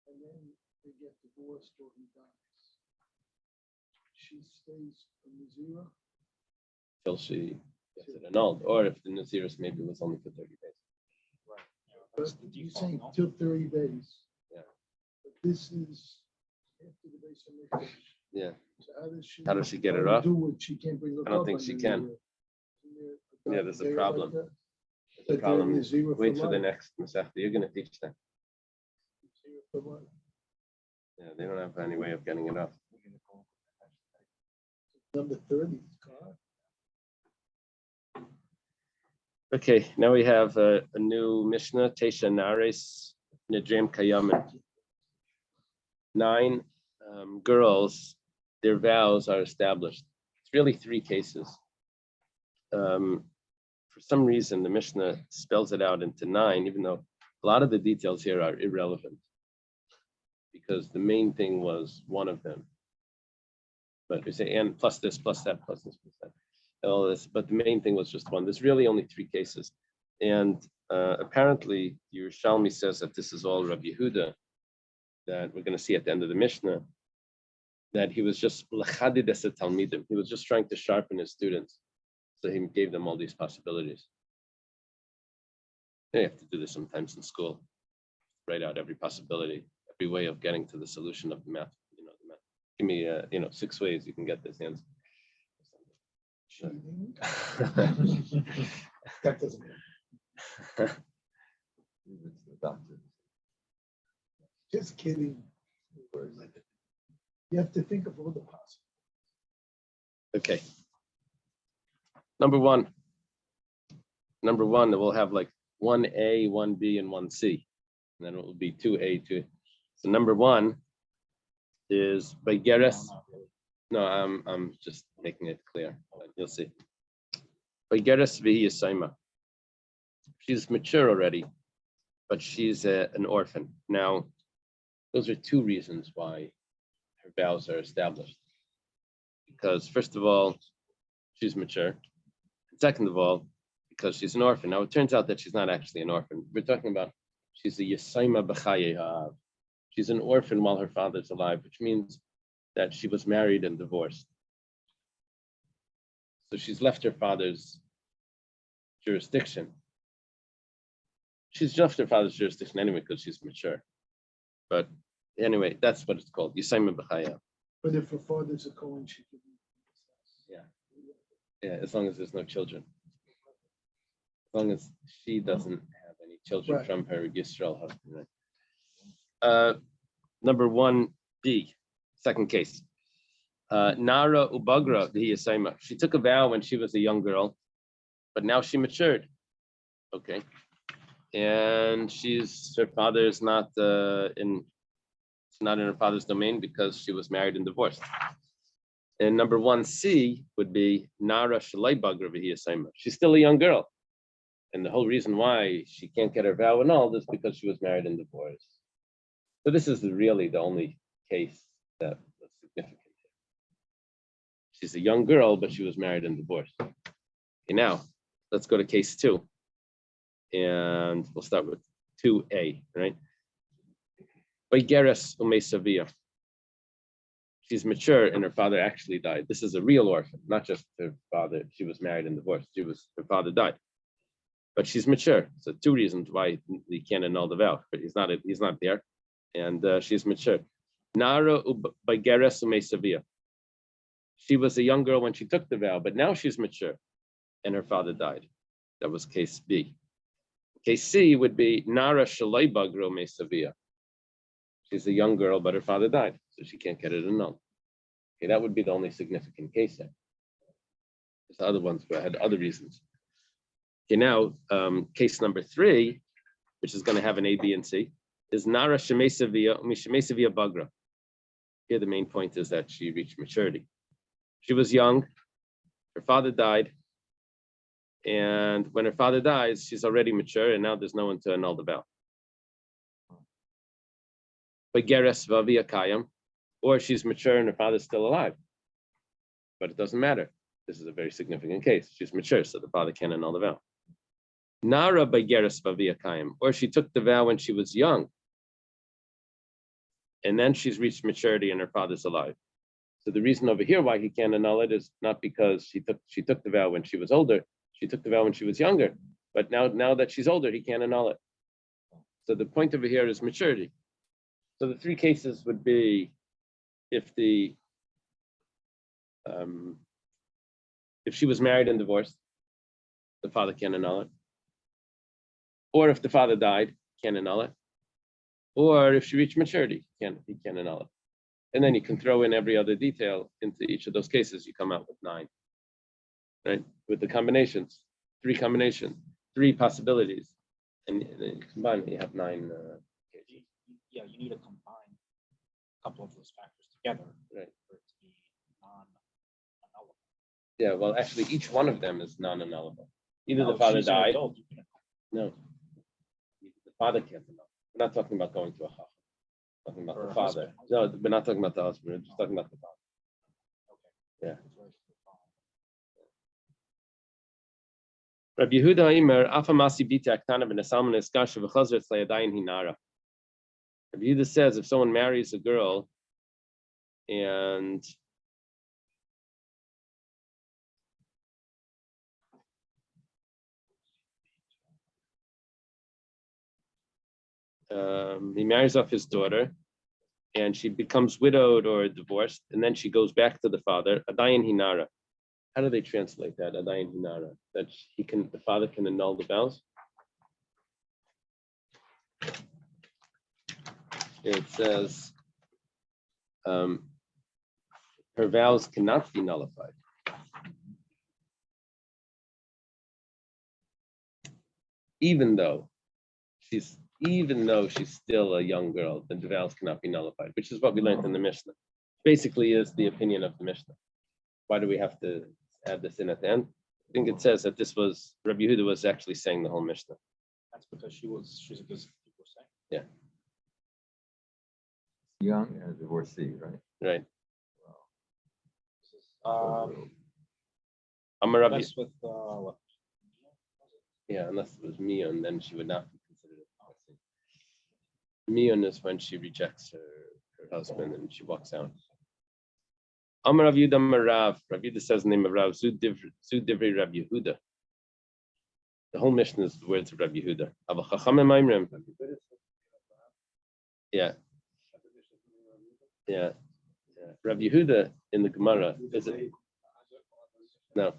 and then they get divorced or he dies, she stays a Nazira. Till she gets it annulled, or if the Naziris maybe was only for 30 days. But you're saying till 30 days. Yeah. But this is after the base of Mikdash. Yeah. So How does she get it how off? do what she can't bring her I don't up think on she the can. Nazira. Yeah, there's a They're problem. like that? There's a But they're problem. Nazira Wait for for the life. next Masechta. You're going to teach them. Nazira for life. Yeah, they don't have any way of getting it off. Number 30, God. Okay, now we have a new Mishnah, Tesha Nares, Nedarim Kayamin. 9 girls, their vows are established. It's really 3 cases. For some reason, the Mishnah spells it out into 9, even though a lot of the details here are irrelevant, because the main thing was one of them. But we say, and plus this, plus that, plus this, plus that. All this, but the main thing was just one. There's really only 3 cases. And apparently, Yerushalmi says that this is all Rabbi Yehuda, that we're going to see at the end of the Mishnah, that he was just l'chadid es talmidim. He was just trying to sharpen his students. So he gave them all these possibilities. You have to do this sometimes in school. Write out every possibility, every way of getting to the solution of the math. Give me, 6 ways you can get this answer. Cheating. That doesn't work. It's the doctor. Just kidding. You have to think of all the possibilities. Okay. Number one, we'll have like 1A, 1B, and 1C. And then it will be 2A, 2. So number 1 is by Geras. No, I'm just making it clear. But you'll see. By Geras v'hi Yisayma. She's mature already, but she's an orphan. Now, those are 2 reasons why her vows are established. Because first of all, she's mature. Second of all, because she's an orphan. Now, it turns out that she's not actually an orphan. We're talking about she's a Yisayma b'chayehav. She's an orphan while her father's alive, which means that she was married and divorced. So she's left her father's jurisdiction. She's left her father's jurisdiction anyway because she's mature. But anyway, that's what it's called. Yisayim b'chaya. But if her father's a Cohen, she could. Yeah, as long as there's no children. As long as she doesn't have any children Right. from her Yisrael husband. Right? Number 1B, second case. Nara Ubagra Yisayma. She took a vow when she was a young girl, but now she matured. Okay. And her father is not in her father's domain because she was married and divorced. And number 1C would be Nara Shalai Bagra V'Hiyasayma. She's still a young girl. And the whole reason why she can't get her vow annulled is because she was married and divorced. So this is really the only case that was significant. She's a young girl, but she was married and divorced. Okay, now let's go to case 2. And we'll start with 2A, right? Vaygeres Umesavia. She's mature and her father actually died. This is a real orphan, not just her father. She was married and divorced. Her father died. But she's mature. So 2 reasons why he can't annul the vow. But he's not there. And she's mature. Nara Vaygeres Umesavia. She was a young girl when she took the vow, but now she's mature and her father died. That was case B. Case C would be Nara Shalai Bagro Mesavia. She's a young girl, but her father died, so she can't get it annulled. Okay, that would be the only significant case there. The other ones had other reasons. Okay, now case number 3, which is going to have an A, B, and C, is Nara Shemesavia Bagra. Here the main point is that she reached maturity. She was young, her father died, and when her father dies, she's already mature, and now there's no one to annul the vow. Vaygeres Vavia Kayam, or she's mature and her father's still alive. But it doesn't matter. This is a very significant case. She's mature, so the father can't annul the vow. Nara Vaygeres Vavia Kayam, or she took the vow when she was young, and then she's reached maturity and her father's alive. So the reason over here why he can't annul it is not because she took the vow when she was older. She took the vow when she was younger, but now that she's older, he can't annul it. So the point over here is maturity. So the 3 cases would be if she was married and divorced, the father can't annul it. Or if the father died, can't annul it. Or if she reached maturity, he can't annul it. And then you can throw in every other detail into each of those cases. You come out with 9, right? With the combinations, 3 combinations, 3 possibilities, and then you combine it, you have 9 cases. Yeah, you need to combine a couple of those factors together. Right. For it to be non-annullable. Yeah, well, actually, each one of them is non-annullable. Either No, the father she's an died. adult, you can- No, the father can't annul. We're not talking about going to a chacham. We're talking about Or the a father. husband. No, we're not talking about the husband. We're just talking about the father. Yeah. Rabbi Yehuda Imer, Afamasi Bita Aktana v'Nesalman Eskasha v'Chazret Layadayin Hinara. Rabbi Yehuda says if someone marries a girl and he marries off his daughter and she becomes widowed or divorced, and then she goes back to the father, Adayin Hinara. How do they translate that? Adayin Hinara. That the father can annul the vows? It says her vows cannot be nullified. Even though she's still a young girl, the vows cannot be nullified, which is what we learned in the Mishnah. Basically is the opinion of the Mishnah. Why do we have to add this in at the end? I think it says that Rabbi Yehuda was actually saying the whole Mishnah. That's because she's a good saying. Yeah. Young and a divorcee, right? Right. So, Rabbi. That's with what? Yeah, unless it was Miyun, then she would not be considered a divorcee. Miyun is when she rejects her husband and she walks out. Amar Rav Yehuda Marav. Rav Yehuda says the name of Rav Zu Divrei Rav Yehuda. The whole mission is the words of Rav Yehuda. Ava Chachamim Aimrim. Yeah. Rav Yehuda in the Gemara is it? No.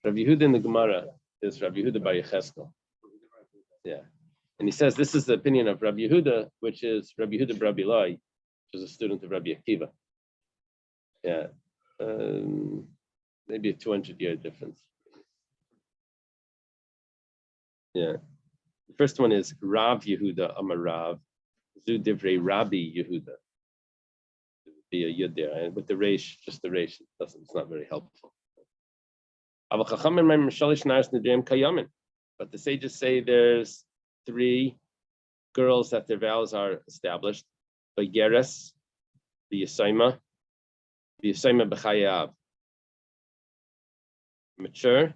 Rav Yehuda in the Gemara is Rav Yehuda Bar Yecheskel. Yeah. And he says this is the opinion of Rav Yehuda, which is Rav Yehuda Bar Bilai, which is a student of Rabbi Akiva. Yeah. Maybe a 200-year difference. Yeah. The first one is Rav Yehuda Amar Rav, Zu Divrei Rabbi Yehuda. Be a yud there, and with the resh, just the resh, it's not very helpful. But the sages say there's 3 girls that their vows are established: the Geras, the Yisaima B'chayav. Mature,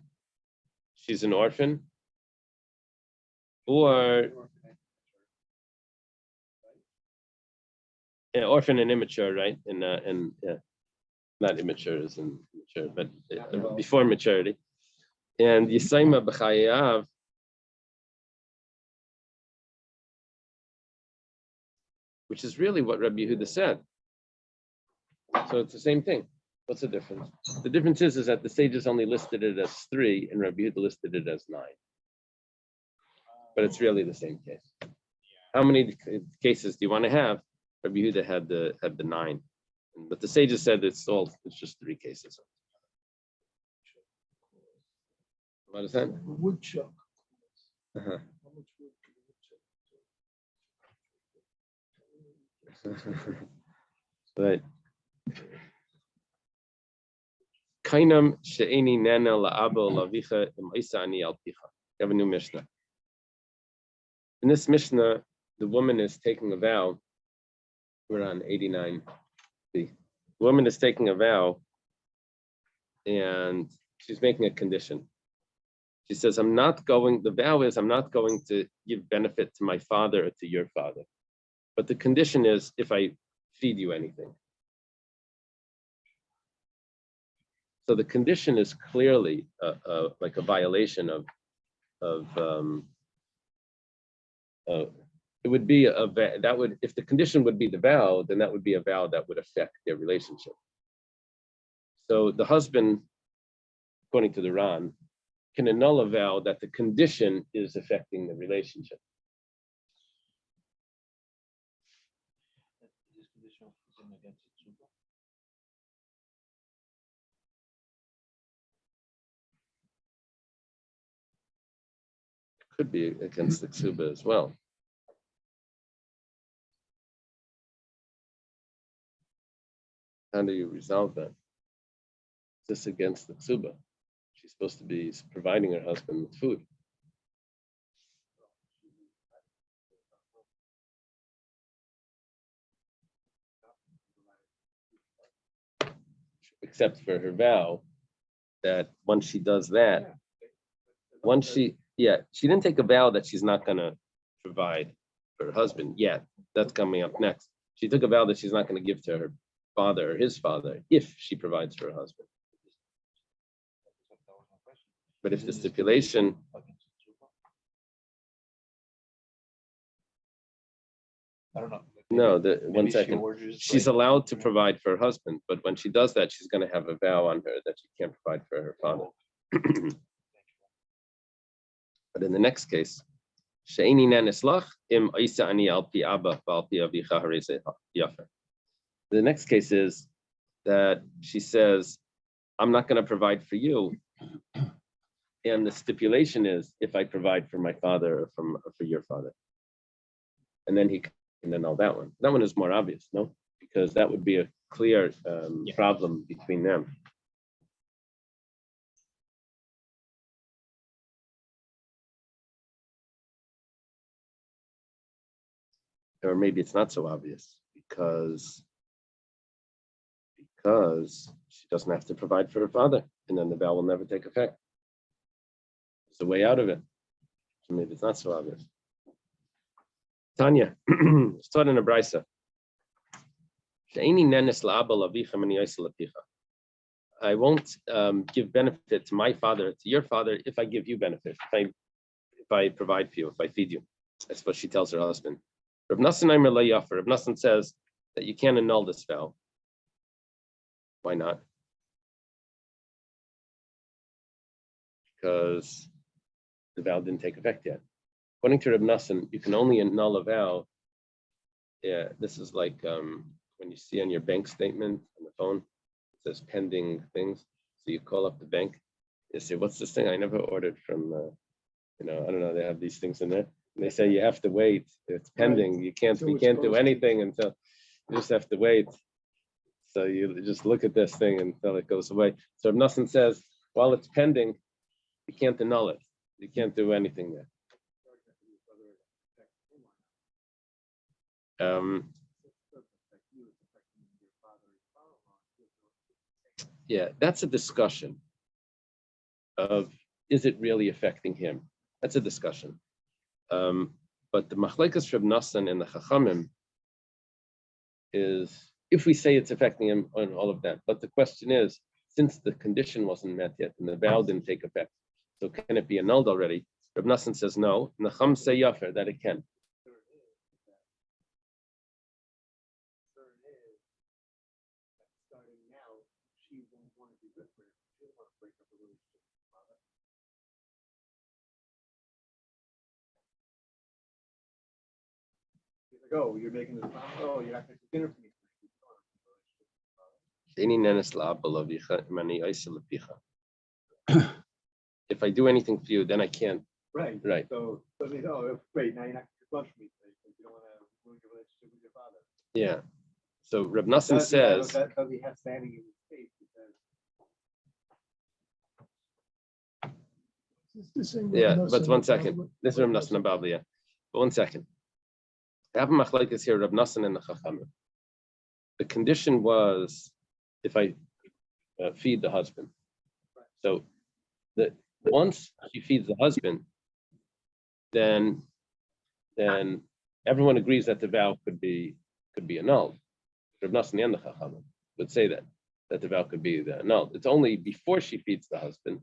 she's an orphan, or orphan and immature, right? Not immature as in mature, but before maturity. And Yisaima B'chayav, which is really what Rabbi Yehuda said. So it's the same thing. What's the difference? The difference is that the sages only listed it as 3 and Rabbi Yehuda listed it as 9. But it's really the same case. How many cases do you want to have? Rabbi Yehuda had the 9, but the sages said it's just 3 cases. What is that? Woodchuck. Uh-huh. How much wood can a woodchuck? Right. Kainam she'eni nana la'abo lavicha im isa ani al picha. You have a new Mishnah. In this Mishnah, the woman is taking a vow. We're on 89. The woman is taking a vow, and she's making a condition. She says, the vow is, I'm not going to give benefit to my father or to your father. But the condition is if I feed you anything. So the condition is clearly like a violation of it would be if the condition would be the vow, then that would be a vow that would affect their relationship. So the husband, according to the Ran, can annul a vow that the condition is affecting the relationship. This condition is against the tzuba. Could be against the ksuba as well. How do you resolve that? Is this against the ksuba? She's supposed to be providing her husband with food. Except for her vow that once she does that, she didn't take a vow that she's not going to provide for her husband yet. That's coming up next. She took a vow that she's not going to give to her father or his father if she provides for her husband. But if the stipulation, I don't know. no, Maybe one she second. orders, She's like, allowed to provide for her husband, but when she does that, she's going to have a vow on her that she can't provide for her father. But in the next case, the next case is that she says, I'm not going to provide for you. And the stipulation is if I provide for my father or for your father. And then he can annul that one. That one is more obvious, no? Because that would be a clear problem between them. Or maybe it's not so obvious because she doesn't have to provide for her father, and then the vow will never take effect. It's a way out of it. So maybe it's not so obvious. Tanya, start in a brisa. I won't give benefit to my father, to your father, if I give you benefit, if I provide for you, if I feed you. That's what she tells her husband. Rav Nassan says that you can't annul this vow. Why not? Because the vow didn't take effect yet. According to Rav Nassan, you can only annul a vow. Yeah, this is like when you see on your bank statement on the phone, it says pending things. So you call up the bank, you say, "What's this thing? I never ordered from." I don't know. They have these things in there. And they say you have to wait. It's pending. You can't. So We it's can't do posted. anything until you just have to wait. So you just look at this thing until it goes away. So if nothing says while it's pending, you can't annul it. You can't do anything there. Yeah, that's a discussion of is it really affecting him? That's a discussion. But the machlekes Reb Nassan and the Chachamim is if we say it's affecting him on all of that. But the question is, since the condition wasn't met yet and the vow didn't take effect, so can it be annulled already? Reb Nassan says no. And the Chum say yafer that it can. Go, you're making this promise. Oh, you're not going to dinner for me. If I do anything for you, then I can't. Right. Right. So they say, oh, great. Now you're not going to lunch for me. You don't want to ruin your relationship with your father. Yeah. So Reb Nassan says. Does he have standing in his case? It's the same Yeah, with but Nassan one and second. Babel. This is Reb Nassan and Babel, yeah. But 1 second. I have a machlekes here, Reb Nassan and the Chachamim. The condition was if I feed the husband. So that once she feeds the husband, then everyone agrees that the vow could be annulled. Reb Nassan and the Chachamim would say that the vow could be annulled. It's only before she feeds the husband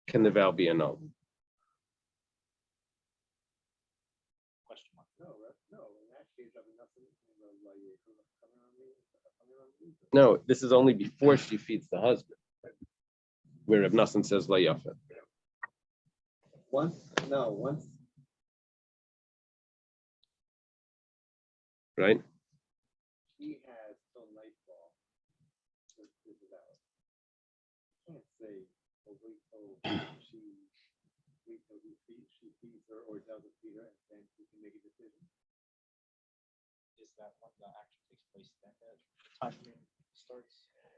can the vow be annulled. Question mark. No. In that case, I mean, nothing. No, this is only before she feeds the husband. Where Reb Nassan says la yafa. Once. Right? He has till nightfall. Can't say, wait till she feeds her or doesn't feed her, and then he can make a decision. Is that when the action takes place? Then the time frame starts, and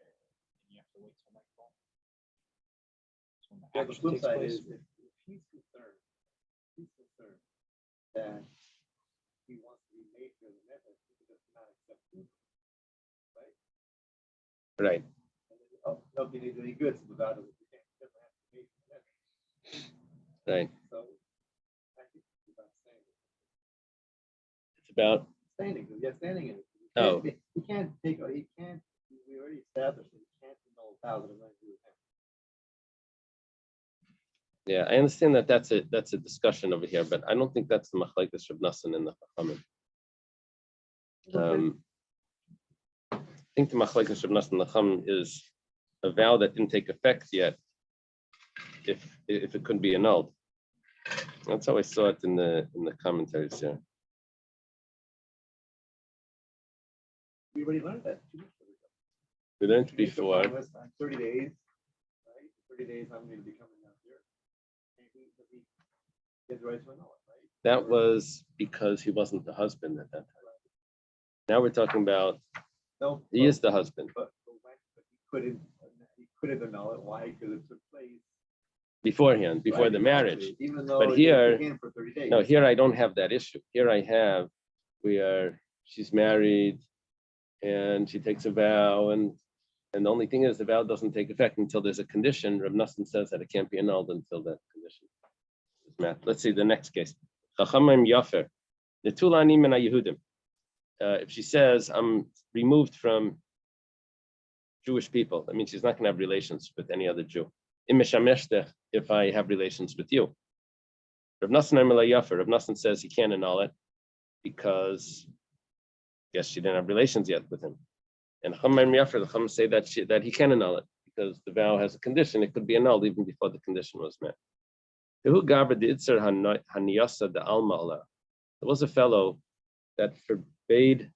you have to wait till nightfall. So when the action takes place, if he's concerned that he wants to be made for the method, he does not accept food, right? Right. Oh, nobody needs any goods without it. You can't have to pay for that. Right. So I think it's about standing. It's about Standing in it. Oh. He can't take. We already established that he can't annul vows that are not due with him. yeah, I understand that's a discussion over here, but I don't think that's the machlekes Reb Nassan and the Chachamim. I think the machlekes Reb Nassan and the Chachamim is a vow that didn't take effect yet. If it couldn't be annulled, that's how I saw it in the commentaries here. We already learned that 2 weeks ago. We learned You make a before. promise on 30 days, right? 30 days, I'm going to be coming out here. And he has the right to annul it, right? That was because he wasn't the husband at that time. Now we're talking about No, he is the husband but he couldn't annul it. Why? Because it took place beforehand, before right, the exactly. marriage. Even though But it here- began for 30 days. No, here I don't have that issue. Here I have she's married and she takes a vow and the only thing is the vow doesn't take effect until there's a condition. Reb Nassan says that it can't be annulled until that condition is met. Let's see the next case. Chachamim yafer. Netulani min haYehudim. If she says I'm removed from Jewish people. That means she's not going to have relations with any other Jew. If I have relations with you. Rav Nosson says he can't annul it because I guess she didn't have relations yet with him. And the Chum say that he can annul it because the vow has a condition. It could be annulled even before the condition was met. There was a fellow that forbade.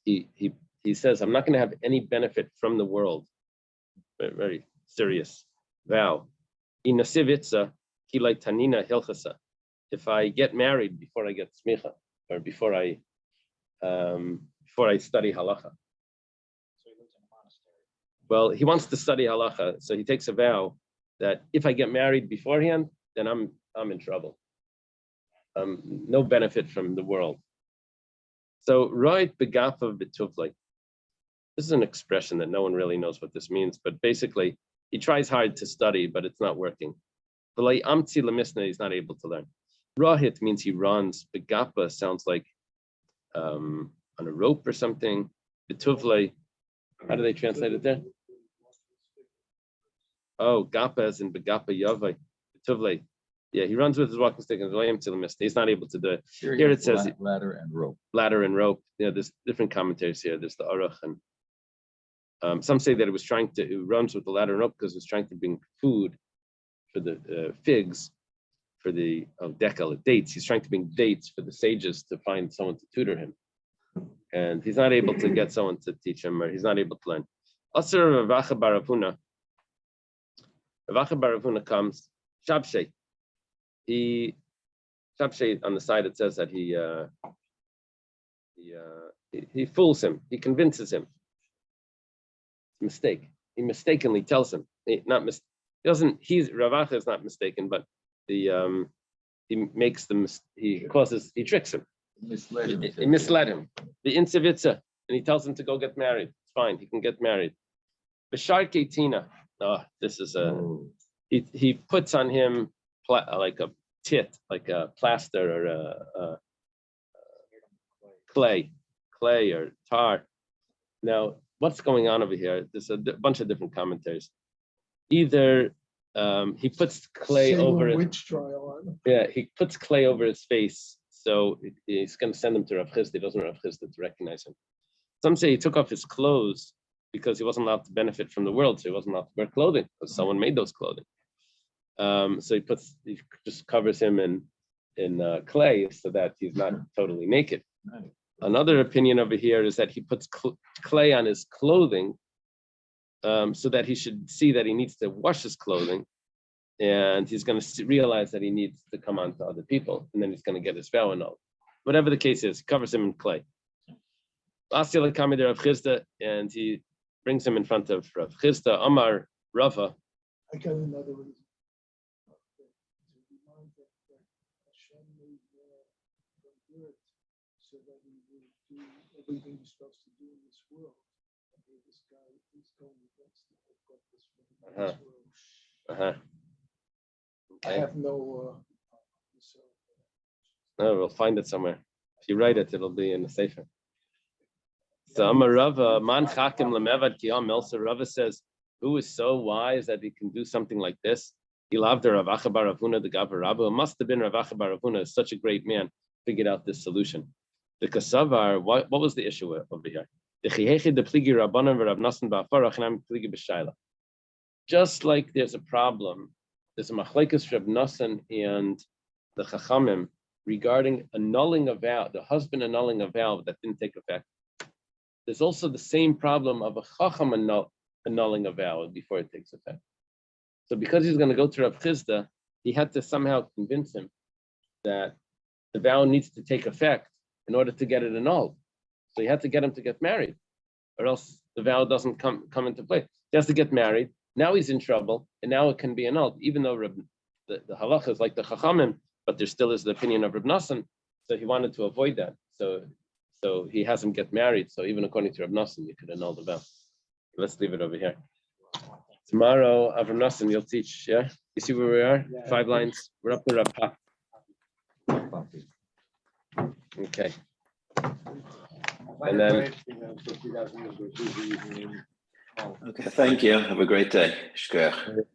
He says, I'm not going to have any benefit from the world. Very, very serious vow. If I get married before I get smicha, or before I study halacha. So he lives in a monastery. Well, he wants to study halacha, so he takes a vow that if I get married beforehand, then I'm in trouble. No benefit from the world. So right begafav b'tuvlei. This is an expression that no one really knows what this means, but basically he tries hard to study, but it's not working. V'lei amtzi lemisna, he's not able to learn. Rahit means he runs. Begapa sounds like on a rope or something. B'tuvlei, how do they translate it there? Oh, gapa as in begapa yavai. B'tuvlei. Yeah, he runs with his walking stick and he's not able to do it. Here it says ladder and rope. Ladder and rope. Yeah, there's different commentaries here. There's the Aruch, and some say that it runs with the ladder and rope because it's trying to bring food for the figs, for the decal dates. He's trying to bring dates for the sages to find someone to tutor him, and he's not able to get someone to teach him, or he's not able to learn. Asur Ravacha Baravuna. Ravacha Baravuna comes. Shabshay. Shabshay on the side it says that he fools him. He convinces him. Mistake. He mistakenly tells him. Ravacha is not mistaken, but he tricks him. He misled him. The insivitza, and he tells him to go get married. It's fine, he can get married. B'shar Ketina. This is he puts on him like a tit, like a plaster or a clay or tar. Now, what's going on over here? There's a bunch of different commentaries. Either he puts clay over it. Witch trial on. Yeah, he puts clay over his face, so he's going to send him to Rav Chisda. He doesn't want Rav Chisda to recognize him. Some say he took off his clothes because he wasn't allowed to benefit from the world, so he wasn't allowed to wear clothing because someone made those clothing. So he just covers him in clay so that he's not totally naked. Right. Another opinion over here is that he puts clay on his clothing so that he should see that he needs to wash his clothing, and he's going to realize that he needs to come on to other people, and then he's going to get his vow annulled. Whatever the case is, he covers him in clay. And he brings him in front of Rav Chisda. Amar Rava. I got another reason. To remind that Hashem made man from dirt so that he would do everything he's supposed to do in this world. And here this guy is going against the whole purpose for this world. I Okay. have no No, we'll find it somewhere. If you write it, it'll be in the sefer. So Amar Rava, Man Chakim Lemevad Kiyam Melsa. Rava says, who is so wise that he can do something like this? He loved the Ravacha bar Ravuna, the Gavar Rabba. It must have been Ravacha bar Ravuna, such a great man, figured out this solution. The Kasavar, what was the issue over here? Just like there's a problem, there's a machlekes Reb Nosson and the Chachamim regarding annulling a vow, the husband annulling a vow that didn't take effect. There's also the same problem of a Chacham annulling a vow before it takes effect. So because he's going to go to Rav Chisda, he had to somehow convince him that the vow needs to take effect in order to get it annulled. So he had to get him to get married, or else the vow doesn't come into play. He has to get married. Now he's in trouble, and now it can be annulled, even though the halacha is like the Chachamim, but there still is the opinion of Reb Nosson. So he wanted to avoid that. So he has him get married. So even according to Reb Nosson, you could annul the vow. Let's leave it over here. Tomorrow, Reb Nosson, you'll teach. Yeah, you see where we are? 5 lines. We're up to Reb Pa. Okay. And then, Okay, thank you. Have a great day. Shkoyach.